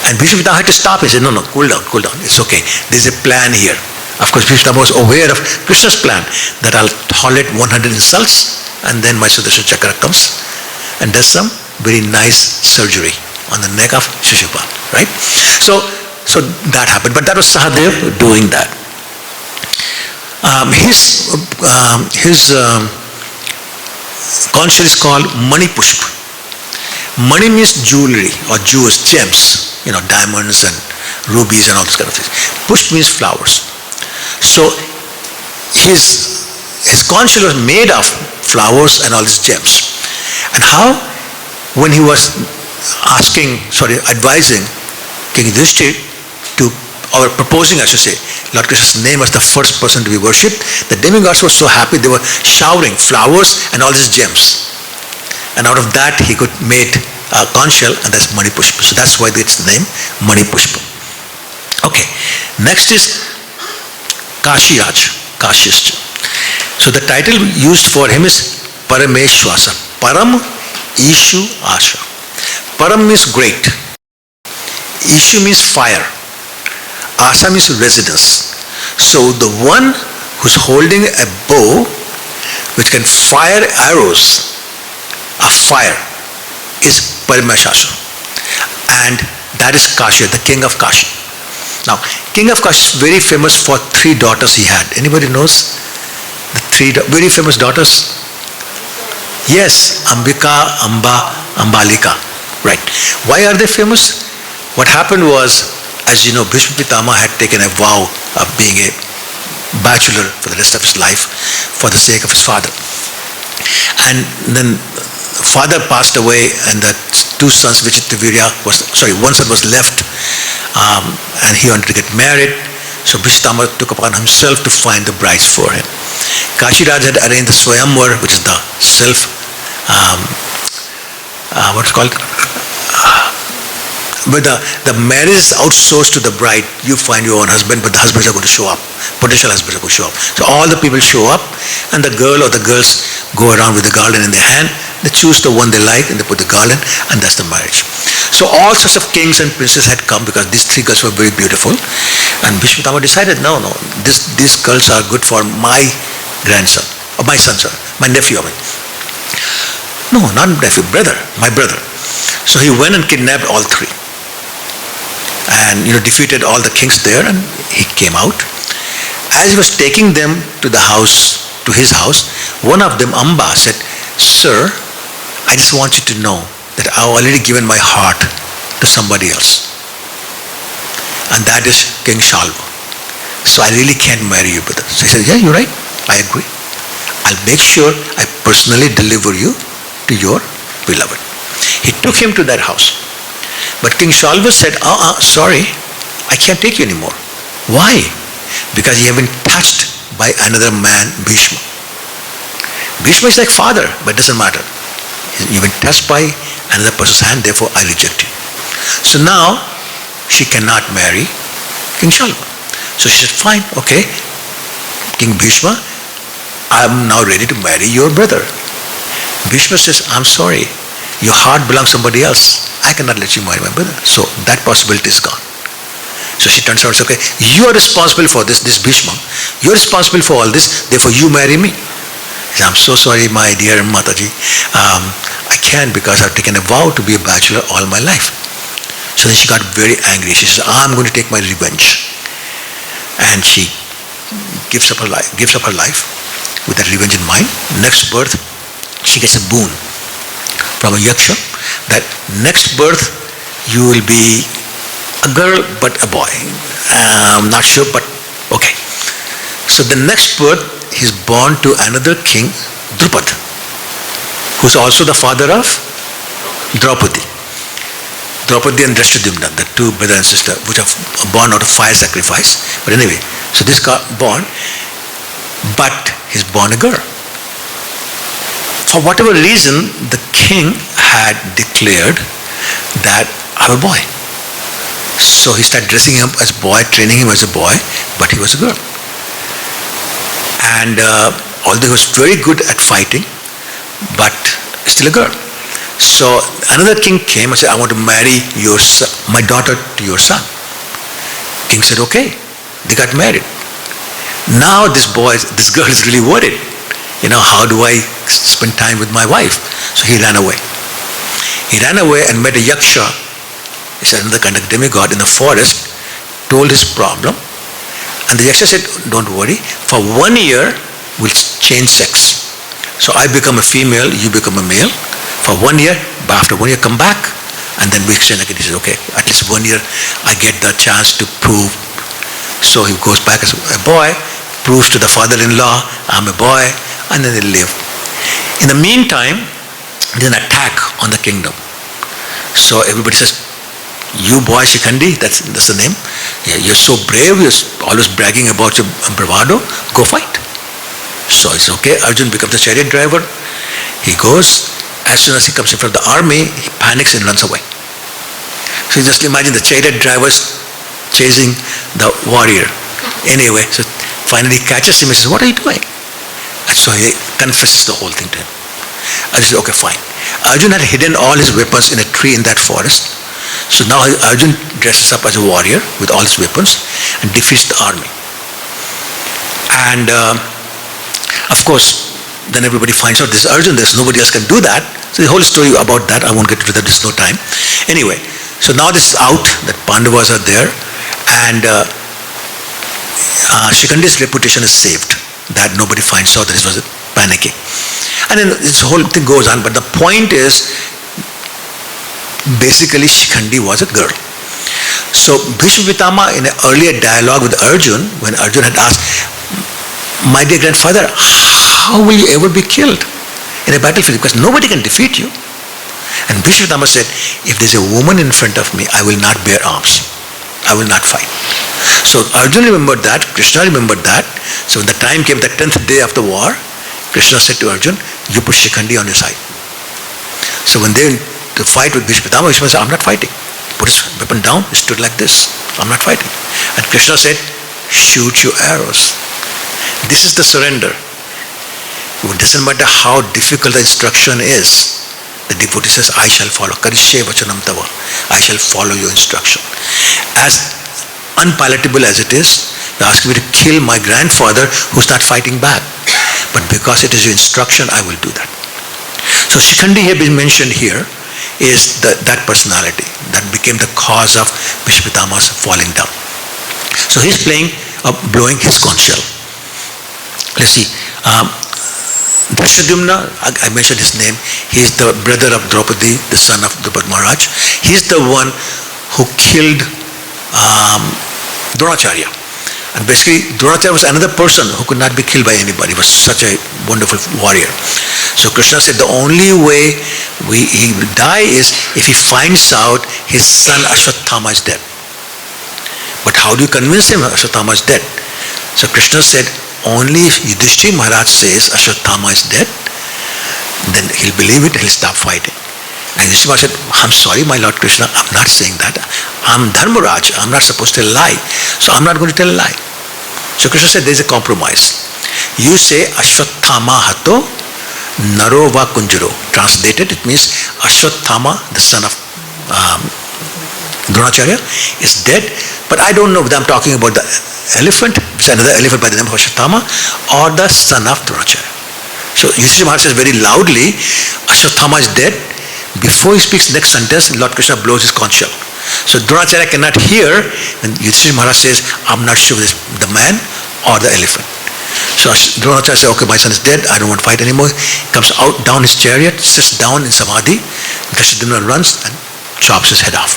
And Bhishma had to stop. He said, no, cool down, it's okay. There's a plan here. Of course, Bhishma was aware of Krishna's plan, that I'll tolerate 100 insults, and then my Sudarshan Chakra comes and does some very nice surgery on the neck of Shishupal, right? So that happened, but that was Sahadev doing that. His conchshell is called Mani Pushpa. Mani means jewelry or jewels, gems, diamonds and rubies and all those kind of things. Pushpa means flowers. So his conchshell was made of flowers and all these gems. And how? When he was advising King Yudhishthira or proposing, I should say, Lord Krishna's name as the first person to be worshipped, the demigods were so happy, they were showering flowers and all these gems. And out of that, he could make a conchshell, and that's Mani Pushpa. So that's why it's the name Mani Pushpa. Okay, next is Kashiraj, Kashishcha. So the title used for him is Parameshwasa. Param Ishu Asha. Param means great. Ishu means fire. Asa means residence. So the one who's holding a bow which can fire arrows of fire is Parameshwasa. And that is Kashi, the king of Kashi. Now, king of Kashi is very famous for 3 daughters he had. Anybody knows the 3 very famous daughters? Yes, Ambika, Amba, Ambalika. Right. Why are they famous? What happened was, as you know, Bhishma Pitama had taken a vow of being a bachelor for the rest of his life for the sake of his father. And then father passed away, and the 2 sons, one son was left, and he wanted to get married. So Bhishma took upon himself to find the brides for him. Kashiraj had arranged the Swayamvar, which is the what's called? But the marriage is outsourced to the bride. You find your own husband, but the husbands are going to show up. Potential husbands are going to show up. So all the people show up, and the girl or the girls go around with the garland in their hand. They choose the one they like, and they put the garland, and that's the marriage. So all sorts of kings and princes had come because these 3 girls were very beautiful. And Bhishma Pitama decided, no, these girls are good for my grandson, or my son, sir, my nephew. No, not nephew, brother, my brother. So he went and kidnapped all 3. and defeated all the kings there, and he came out. As he was taking them to his house, one of them, Amba, said, "Sir, I just want you to know that I've already given my heart to somebody else, and that is King Shalva. So I really can't marry you, brother." So he said, "Yeah, you're right. I agree. I'll make sure I personally deliver you to your beloved." He took him to that house. But King Shalva said, "Sorry, I can't take you anymore." Why? Because you have been touched by another man, Bhishma. Bhishma is like father, but it doesn't matter. You've been touched by another person's hand, therefore I reject you. So now she cannot marry King Shalva. So she said, "Fine, okay, King Bhishma, I'm now ready to marry your brother." Bhishma says, "I'm sorry, your heart belongs to somebody else. I cannot let you marry my brother." So that possibility is gone. So she turns around and says, "Okay, you are responsible for this Bhishma. You're responsible for all this, therefore you marry me." He says, "I'm so sorry, my dear Mataji. I can't, because I've taken a vow to be a bachelor all my life." So then she got very angry. She says, "I'm going to take my revenge." And she gives up her life with that revenge in mind. Next birth, she gets a boon from a yaksha, that next birth you will be a girl but a boy. I'm not sure, but okay. So the next birth, he's born to another king, Drupad, who's also the father of Draupadi. Draupadi and Drashtadyumna, the two brother and sister, which are born out of fire sacrifice. But anyway, so this got born, but he's born a girl. For whatever reason, the king had declared that I'm a boy. So he started dressing him up as a boy, training him as a boy, but he was a girl. And although he was very good at fighting, but still a girl. So another king came and said, "I want to marry my daughter to your son." King said, "Okay." They got married. Now this girl is really worried. How do I spend time with my wife? So he ran away. He ran away and met a yaksha. It's another kind of demigod in the forest, told his problem. And the yaksha said, "Don't worry, for 1 year we'll change sex. So I become a female, you become a male. For 1 year, but after 1 year come back, and then we exchange again." He says, "Okay, at least 1 year I get the chance to prove." So he goes back as a boy, proves to the father-in-law, "I'm a boy," and then they live. In the meantime, there's an attack on the kingdom. So everybody says, "You boy Shikhandi," that's the name. "Yeah, you're so brave, you're always bragging about your bravado, go fight." So he says, "Okay." Arjuna becomes the chariot driver. He goes. As soon as he comes in front of the army, he panics and runs away. So you just imagine the chariot drivers chasing the warrior. Anyway, so finally he catches him and says, "What are you doing?" And so he confesses the whole thing to him. Arjuna says, "Okay, fine." Arjuna had hidden all his weapons in a tree in that forest. So now Arjuna dresses up as a warrior with all his weapons and defeats the army. And of course, then everybody finds out this is Arjuna, nobody else can do that. So the whole story about that, I won't get into that, there's no time. Anyway, so now this is out, that Pandavas are there, and Shikhandi's reputation is saved, that nobody finds out that he was panicking. And then this whole thing goes on, but the point is, basically Shikhandi was a girl. So Bhishma Pitama, in an earlier dialogue with Arjuna, when Arjuna had asked, "My dear grandfather, how will you ever be killed in a battlefield? Because nobody can defeat you." And Bhishma Pitama said, "If there's a woman in front of me, I will not bear arms. I will not fight." So Arjuna remembered that, Kṛṣṇa remembered that. So when the time came, the 10th day of the war, Kṛṣṇa said to Arjuna, "You put Shikhandi on your side." So when they went to fight with Bhishma Pitama, Bhishma said, "I'm not fighting." He put his weapon down, he stood like this, "I'm not fighting." And Kṛṣṇa said, "Shoot your arrows." This is the surrender. It doesn't matter how difficult the instruction is. The devotee says, "I shall follow. Karishe vachanam tava." I shall follow your instruction. As unpalatable as it is, you're asking me to kill my grandfather who's not fighting back. But because it is your instruction, I will do that. So Shikhandi has been mentioned here is that personality that became the cause of Bhishma Pitamaha's falling down. So he's blowing his conch shell. Let's see. Drishtadyumna, I mentioned his name. He is the brother of Draupadi, the son of Drupad Maharaj. He is the one who killed Dronacharya. And basically, Dronacharya was another person who could not be killed by anybody. He was such a wonderful warrior. So Kṛṣṇa said the only way he will die is if he finds out his son Ashwatthama is dead. But how do you convince him Ashwatthama is dead? So Kṛṣṇa said, only if Yudhishthira Maharaj says Ashwatthama is dead, then he'll believe it, he'll stop fighting. And Yudhishthira Maharaj said, I'm sorry, my Lord Kṛṣṇa, I'm not saying that. I'm Dharmaraj, I'm not supposed to lie. So I'm not going to tell a lie. So Kṛṣṇa said, there's a compromise. You say Ashwatthama hato naro va kunjaro. Translated, it means Ashwatthama, the son of Dronacharya, is dead. But I don't know whether I'm talking about the elephant, which is another elephant by the name of Ashwatthama, or the son of Dronacharya. So Yudhishthira Maharaj says very loudly, Ashwatthama is dead. Before he speaks next sentence, Lord Kṛṣṇa blows his conch shell. So Dronacharya cannot hear, and Yudhishthira Maharaj says, I'm not sure whether it's the man or the elephant. So Dronacharya says, okay, my son is dead, I don't want to fight anymore. He comes out, down his chariot, sits down in Samadhi. Drishtadyumna runs and chops his head off.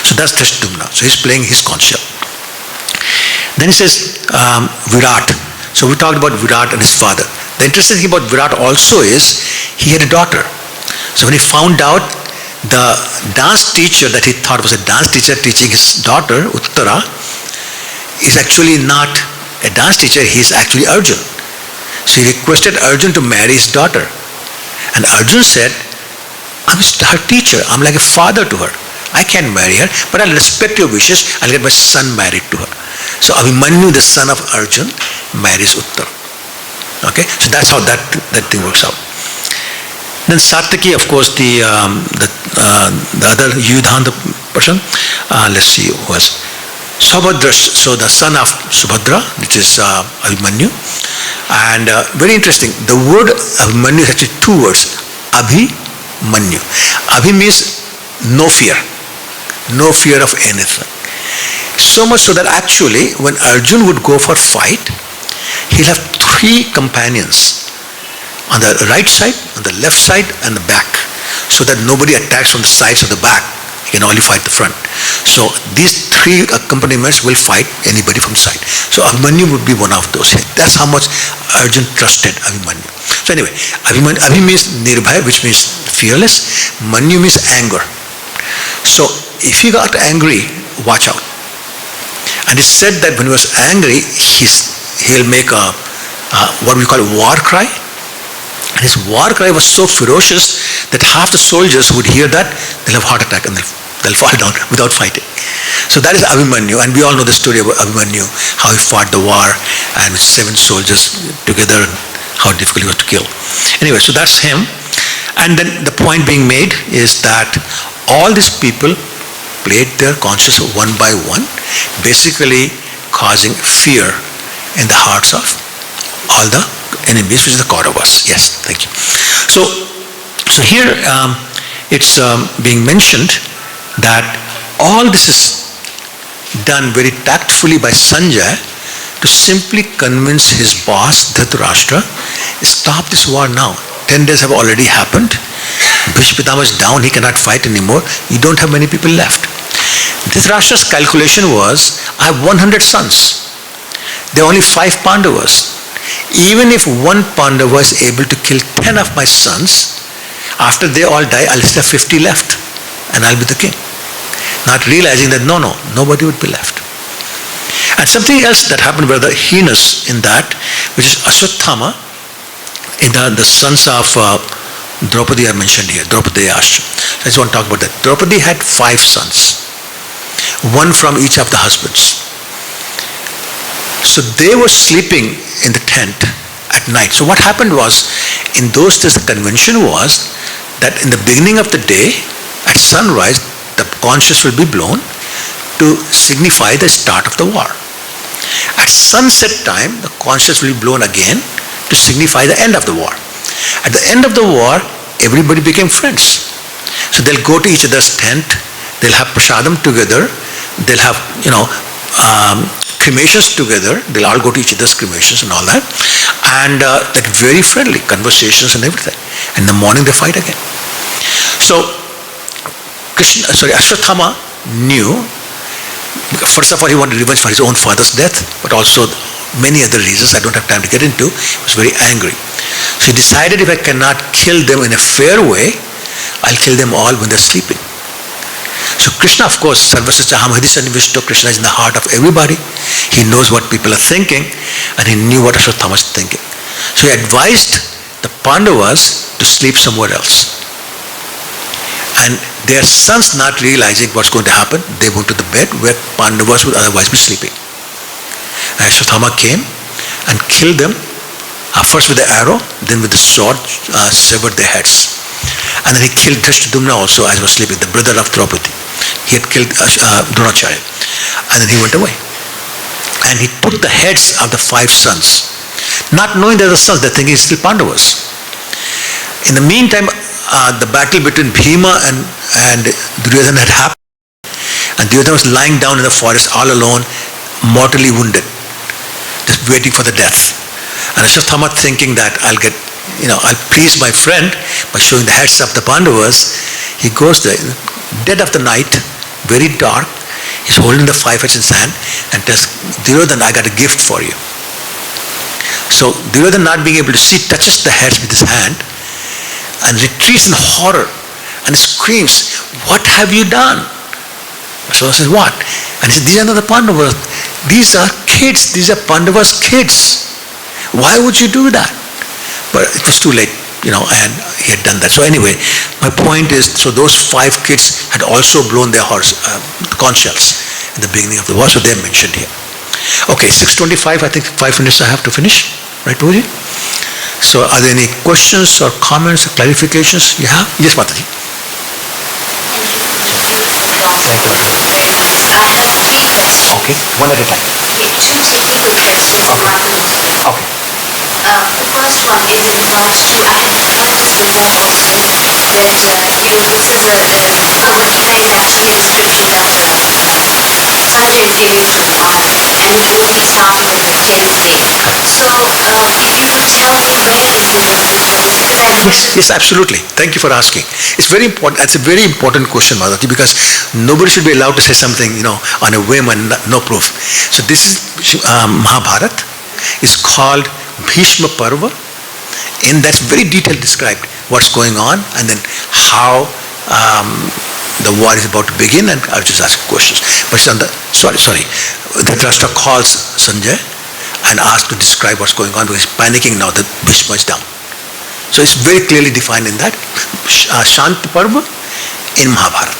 So that's Drishtadyumna. So he's playing his conch shell. Then he says, Virat. So we talked about Virat and his father. The interesting thing about Virat also is, he had a daughter. So when he found out the dance teacher that he thought was a dance teacher teaching his daughter, Uttara, is actually not a dance teacher, he is actually Arjuna. So he requested Arjuna to marry his daughter. And Arjuna said, I'm her teacher, I'm like a father to her. I can't marry her, but I'll respect your wishes, I'll get my son married to her. So Abhimanyu, the son of Arjuna, marries Uttara. Okay, so that's how that thing works out. Then Satyaki, of course, the other Yudhan, the person. Let's see who was Subhadra. So the son of Subhadra, which is Abhimanyu. And very interesting, the word Abhimanyu is actually two words. Abhimanyu. Abhi means no fear of anything. So much so that actually, when Arjuna would go for fight, he'll have three companions. On the right side, on the left side, and the back. So that nobody attacks from the sides or the back. He can only fight the front. So these three accompaniments will fight anybody from the side. So Abhimanyu would be one of those. That's how much Arjuna trusted Abhimanyu. So anyway, Abhi means nirbhay, which means fearless. Manyu means anger. So if he got angry, watch out. And it's said that when he was angry, he'll make a what we call a war cry. And his war cry was so ferocious that half the soldiers would hear that, they'll have heart attack and they'll fall down without fighting. So that is Abhimanyu, and we all know the story about Abhimanyu, how he fought the war and with 7 soldiers together, and how difficult it was to kill. Anyway, so that's him. And then the point being made is that all these people played their conscience one by one, basically causing fear in the hearts of all the enemies, which is the Kauravas. Yes, thank you. So here it's being mentioned that all this is done very tactfully by Sanjay to simply convince his boss Dhritarashtra, stop this war now. 10 days have already happened. Bhishma Pitamaha is down, he cannot fight anymore. You don't have many people left. Dhritarashtra's calculation was, I have 100 sons. There are only 5 Pandavas. Even if one Pandava is able to kill 10 of my sons, after they all die, I'll still have 50 left and I'll be the king. Not realizing that nobody would be left. And something else that happened rather heinous in that, which is Ashwatthama, in the sons of Draupadi I mentioned here, Draupadi Ashram. I just want to talk about that. Draupadi had 5 sons, one from each of the husbands. So they were sleeping in the tent at night. So what happened was, in those days the convention was that in the beginning of the day, at sunrise, the conches will be blown to signify the start of the war. At sunset time, the conches will be blown again to signify the end of the war. At the end of the war, everybody became friends. So they'll go to each other's tent, they'll have prasadam together, they'll have, cremations together, they'll all go to each other's cremations and all that. And that very friendly conversations and everything. In the morning they fight again. So Ashwatthama knew, first of all, he wanted revenge for his own father's death, but also many other reasons I don't have time to get into. He was very angry. So he decided, if I cannot kill them in a fair way, I'll kill them all when they're sleeping. So Kṛṣṇa, of course, Sarvasachaham Hridhi-sannivishto, Kṛṣṇa is in the heart of everybody. He knows what people are thinking, and he knew what Ashwatthama was thinking. So he advised the Pandavas to sleep somewhere else. And their sons, not realizing what's going to happen, they went to the bed where Pandavas would otherwise be sleeping. And Ashwatthama came and killed them, first with the arrow, then with the sword, severed their heads. And then he killed Dhrištadumna also as he was sleeping, the brother of Draupadi. He had killed Dronacharya. And then he went away. And he took the heads of the 5 sons. Not knowing they're the sons, they're thinking it's still Pandavas. In the meantime, the battle between Bhima and Duryodhana had happened. And Duryodhana was lying down in the forest all alone, mortally wounded, just waiting for the death. And Ashwatthama, thinking that I'll please my friend by showing the heads of the Pandavas, he goes there, dead of the night, very dark, he's holding the 5 heads in his hand and tells Duryodhana, I got a gift for you. So Duryodhana, not being able to see, touches the heads with his hand and retreats in horror and screams, what have you done? So he says, what? And he said, these are not the Pandavas, these are kids, these are Pandavas' kids. Why would you do that? But it was too late, and he had done that. So anyway, my point is, so those 5 kids had also blown their conch shells in the beginning of the war, so they're mentioned here. Okay, 6:25, I think 5 minutes I have to finish, right, Pooji? So are there any questions or comments or clarifications you have? Yes, Mataji. Thank you. Very nice. I have 3 questions. Okay, one at a time. Okay, 2 technical questions and 1 philosophical. Okay. The first one is in regards to, I have heard this before also, that this is Bhagavad Gita is actually description that Sanjay is giving to Maharaj, and it will be starting on the 10th day. So if you could tell me where is it written, what is, because I Yes, absolutely. Thank you for asking. It's very important. That's a very important question, Mataji, because nobody should be allowed to say something, on a whim and no proof. So this is Mahabharata. It's called Bhīma-karmā. In that's very detailed described what's going on and then how the war is about to begin, and I'll just ask questions. But it's on the the Drashta calls Sanjay and asks to describe what's going on because he's panicking now that Bhishma is down. So it's very clearly defined in that Shanti Parva in Mahabharata.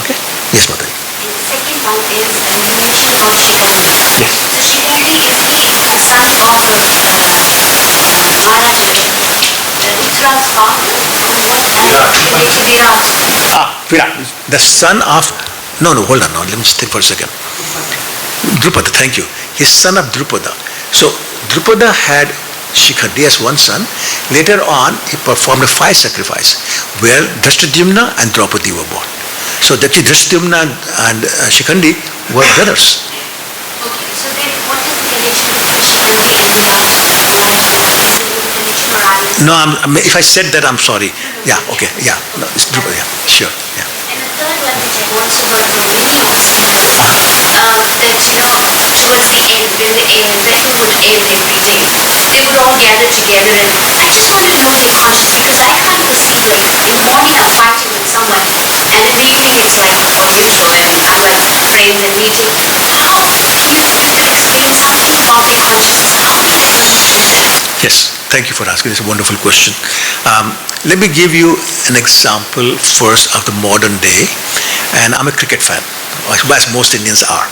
Okay? Yes, Mataji. The second one is, you mentioned about Shikandi. Yes. So Shikandi is the son of Maharaja Ikram's father, and what Virat. The son of, hold on, let me just think for a second. Drupada, thank you. His son of Drupada. So Drupada had Shikandi as one son. Later on, he performed a 5 sacrifice where Dhrištadumna and Draupadi were born. So actually Dhrištadumna and Shikandi were brothers. Okay, so then what is the connection between Shikandi and Virat's life? Is there any connection, or I was... No, if I said that, I'm sorry. Yeah, okay, yeah. No, it's Drupada, yeah, sure, yeah. And the third one, which I also heard from Indians, that towards the end, when the battle would end every day, they would all gather together, and I just wanted to know their conscience, because I can't conceive, like, in the morning I'm fighting with someone, and in the evening it's like as usual, and I'm like friends and meeting. How, if you could explain something about their consciousness, how do they do that? Yes, thank you for asking. It's a wonderful question. Let me give you an example first of the modern day, and I'm a cricket fan, as most Indians are.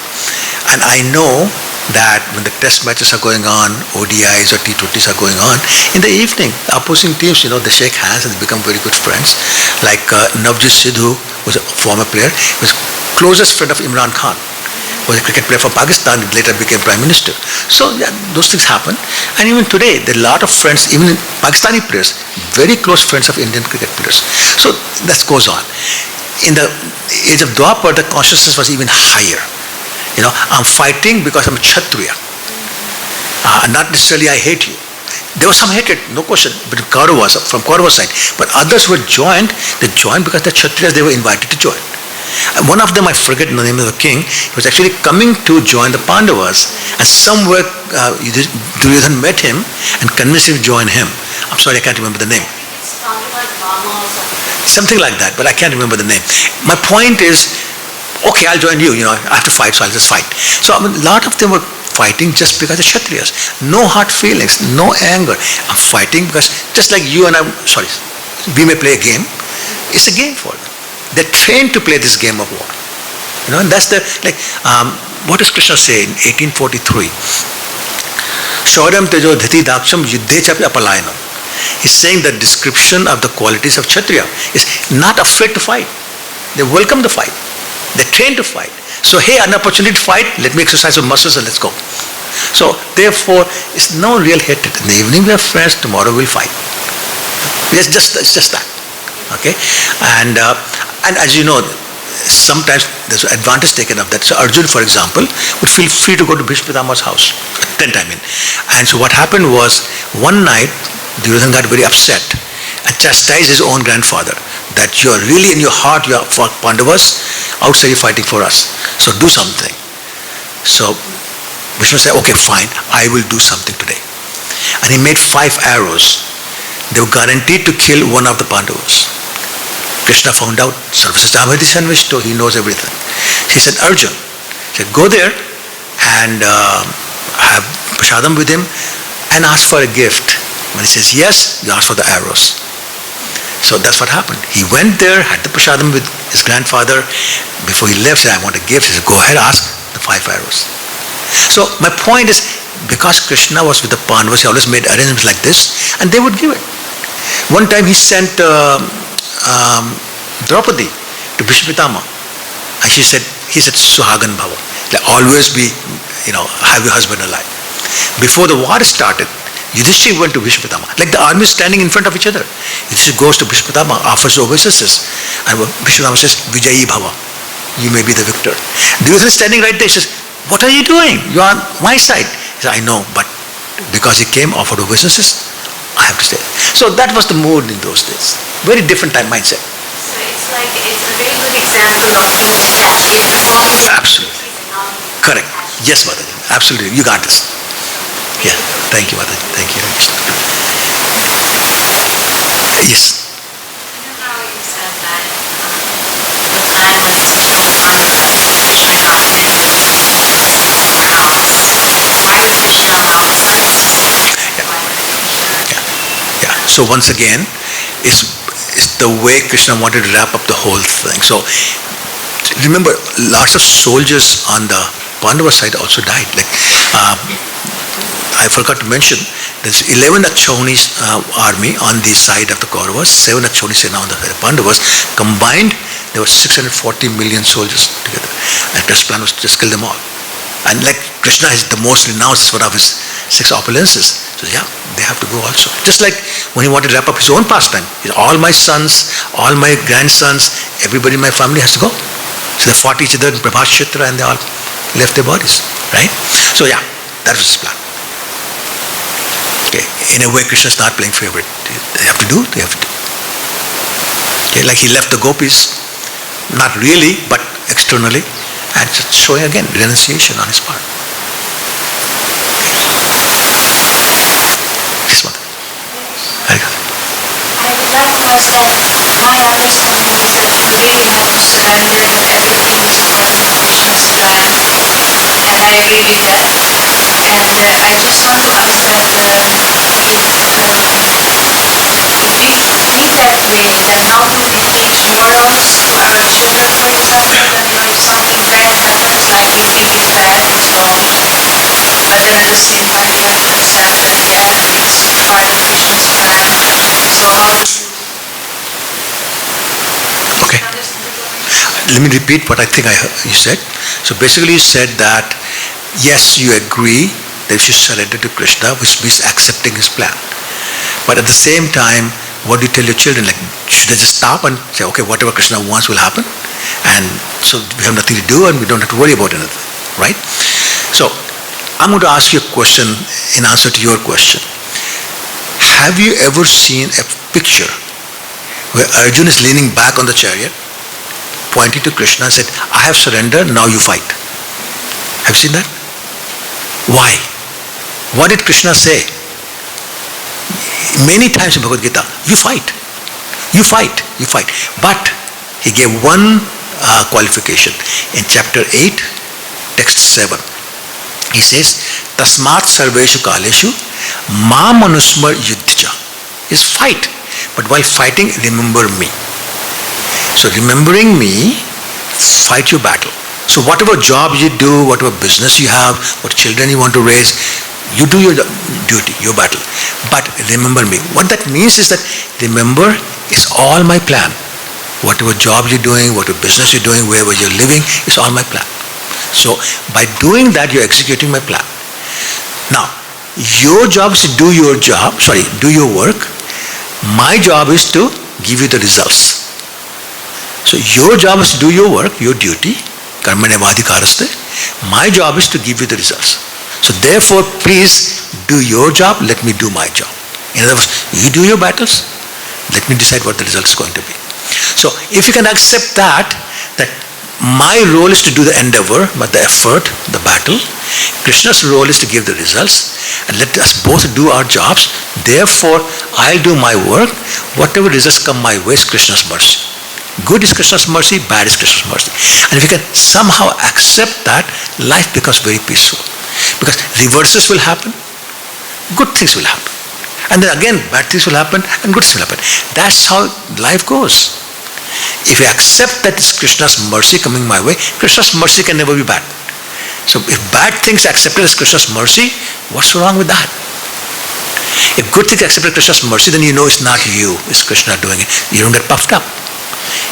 And I know that when the test matches are going on, ODIs or T20s are going on, in the evening, the opposing teams, they shake hands and they become very good friends. Like Navjit Sidhu was a former player, was closest friend of Imran Khan. was a cricket player for Pakistan, later became Prime Minister. So yeah, those things happen. And even today, there are a lot of friends, even Pakistani players, very close friends of Indian cricket players. So that goes on. In the age of Dwapar, the consciousness was even higher. I'm fighting because I'm a Kshatriya. Not necessarily I hate you. There was some hatred, no question, but Kauravas, from Kaurava side. But others were joined, they joined because the Kshatriyas, they were invited to join. And one of them, I forget the name of the king, he was actually coming to join the Pandavas, and somewhere Duryodhan met him and convinced him to join him. I'm sorry, I can't remember the name. Something like that, but I can't remember the name. My point is, okay, I'll join you, I have to fight, so I'll just fight. So a lot of them were fighting just because of Kshatriyas. No hard feelings, no anger. I'm fighting because, just like you and I, we may play a game, it's a game for them. They're trained to play this game of war. And that's what does Kṛṣṇa say in 1843? Shauryaṁ tejo dhiti daksham yuddhe chapi apalayanam. He's saying the description of the qualities of Kshatriya is not afraid to fight. They welcome the fight. They're trained to fight. So, hey, an opportunity to fight, let me exercise some muscles and let's go. So, therefore, it's no real hatred. In the evening we are friends, tomorrow we'll fight. It's just that. Okay? And as you know, sometimes there's an advantage taken of that. So Arjuna, for example, would feel free to go to Bhishma-Pitamaha's house, tent I mean. And so what happened was, one night, Duryodhana got very upset and chastised his own grandfather that you're really in your heart, you're for Pandavas, outside you're fighting for us. So do something. So Vishnu said, okay, fine, I will do something today. And he made 5 arrows. They were guaranteed to kill one of the Pandavas. Kṛṣṇa found out, he knows everything. He said, Arjuna, he said, go there and have prasadam with him and ask for a gift. When he says yes, you ask for the arrows. So that's what happened. He went there, had the prasadam with his grandfather. Before he left, he said, I want a gift. He said, go ahead, ask the 5 arrows. So my point is, because Kṛṣṇa was with the Pandavas, he always made arrangements like this, and they would give it. One time he sent Draupadi to Bhishma-Pitamaha, and he said, Suhagan Bhava, like always be, have your husband alive. Before the war started, Yudhishthira went to Bhishma-Pitamaha, like the army is standing in front of each other. Yudhishthira goes to Bhishma-Pitamaha, offers obeisances, and Bhishma-Pitamaha says, Vijayi Bhava, you may be the victor. Duryodhana is standing right there, he says, what are you doing? You are on my side. He said, I know, but because he came, offered obeisances, I have to stay. So that was the mood in those days. Very different time mindset. So it's a very good example of being detached. If the thought is absolutely correct. Yes, Mataji. Absolutely. You got this. Yeah. Thank you, Mataji. Thank you. Yes. You know how you said that the time was Krishna got sick. Why did Krishna not Yeah. So once again, it's the way Krishna wanted to wrap up the whole thing. So remember, lots of soldiers on the Pandava side also died. I forgot to mention, there's 11 Akshauhini's army on the side of the Kauravas, 7 Akshauhini Sena on the side of Pandavas. Combined, there were 640 million soldiers together. And Krishna's plan was to just kill them all. And like Kṛṣṇa is the most renounced, is one of his 6 opulences. So yeah, they have to go also. Just like when he wanted to wrap up his own pastime, all my sons, all my grandsons, everybody in my family has to go. So they fought each other in Prabhat Kshetra and they all left their bodies, right? So yeah, that was his plan. Okay, in a way Krishna's not playing favorite. They have to do, they have to do. Okay, like he left the gopis, not really, but externally, and just showing again renunciation on his part. Yes, mother. Very good. I would like to ask that my understanding is that you really have to surrender and that everything is according to Krishna's plan, and I agree with that. And I just want to ask that if we think that way, then how do we teach morals to our children, for example? That if something bad happens, like you think is bad, it's wrong, but then at the same time we have to accept that it's part of Krishna's plan. So how do you... Okay. let me repeat what I think you said. So basically you said that, yes, you agree that you should surrender to Kṛṣṇa, which means accepting his plan. But at the same time, what do you tell your children? Like, should they just stop and say, okay, whatever Kṛṣṇa wants will happen? And so we have nothing to do and we don't have to worry about anything, right? So I'm going to ask you a question in answer to your question. Have you ever seen a picture where Arjuna is leaning back on the chariot, pointing to Kṛṣṇa and said, I have surrendered, now you fight? Have you seen that? Why? What did Kṛṣṇa say? Many times in Bhagavad Gita, you fight. You fight. You fight. But he gave one qualification. In chapter 8, text 7, he says, Tasmat sarveshu kaleshu ma manusmar yuddhya. Is fight. But while fighting, remember me. So remembering me, fight your battle. So whatever job you do, whatever business you have, what children you want to raise, you do your duty, your battle. But remember me. What that means is that remember, it's all my plan. Whatever job you're doing, whatever business you're doing, wherever you're living, it's all my plan. So by doing that, you're executing my plan. Now, your job is to do your job, do your work. My job is to give you the results. So your job is to do your work, your duty. Karmanevadhikaraste. My job is to give you the results. So therefore, please do your job, let me do my job. In other words, you do your battles, let me decide what the result is going to be. So if you can accept that my role is to do the endeavor, but the effort, the battle, Krishna's role is to give the results, and let us both do our jobs. Therefore, I'll do my work. Whatever results come my way is Krishna's mercy. Good is Krishna's mercy, bad is Krishna's mercy. And if you can somehow accept that, life becomes very peaceful. Because reverses will happen, good things will happen. And then again, bad things will happen and good things will happen. That's how life goes. If I accept that it's Krishna's mercy coming my way, Krishna's mercy can never be bad. So if bad things are accepted as Krishna's mercy, what's wrong with that? If good things are accepted as Krishna's mercy, then you know it's not you, it's Krishna doing it. You don't get puffed up.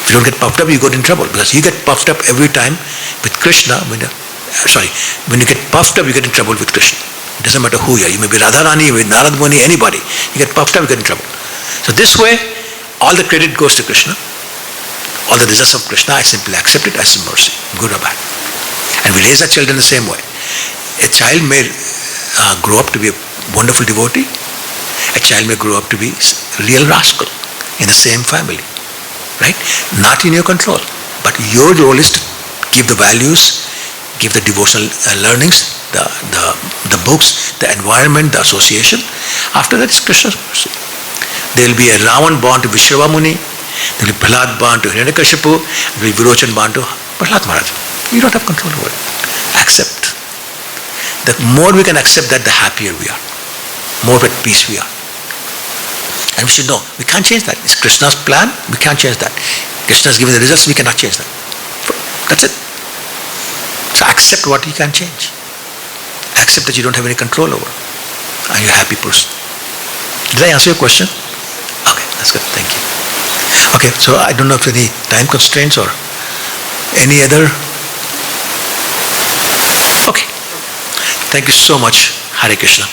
If you don't get puffed up, you get in trouble. Because you get puffed up every time with Krishna. When you get puffed up, you get in trouble with Krishna. It doesn't matter who you are. You may be Radharani, you may be Narad Muni, anybody. You get puffed up, you get in trouble. So this way, all the credit goes to Krishna. All the results of Krishna, I simply accept it as mercy, good or bad. And we raise our children the same way. A child may grow up to be a wonderful devotee. A child may grow up to be a real rascal in the same family. Right? Not in your control. But your role is to give the values, give the devotional learnings, the books, the environment, the association. After that is Krishna's mercy. There will be a Ravan born to Vishrava Muni. There will be Prahlad born to Hiranyakashipu. There will be Virochan born to Prahlad Maharaj. You don't have control over it. Accept. The more we can accept that, the happier we are. More at peace we are. And we should know, we can't change that. It's Krishna's plan, we can't change that. Krishna is giving the results, we cannot change that. That's it. So accept what you can change. Accept that you don't have any control over. Are you a happy person? Did I answer your question? Okay, that's good, thank you. Okay, so I don't know if any time constraints or any other. Okay. Thank you so much. Hare Krishna.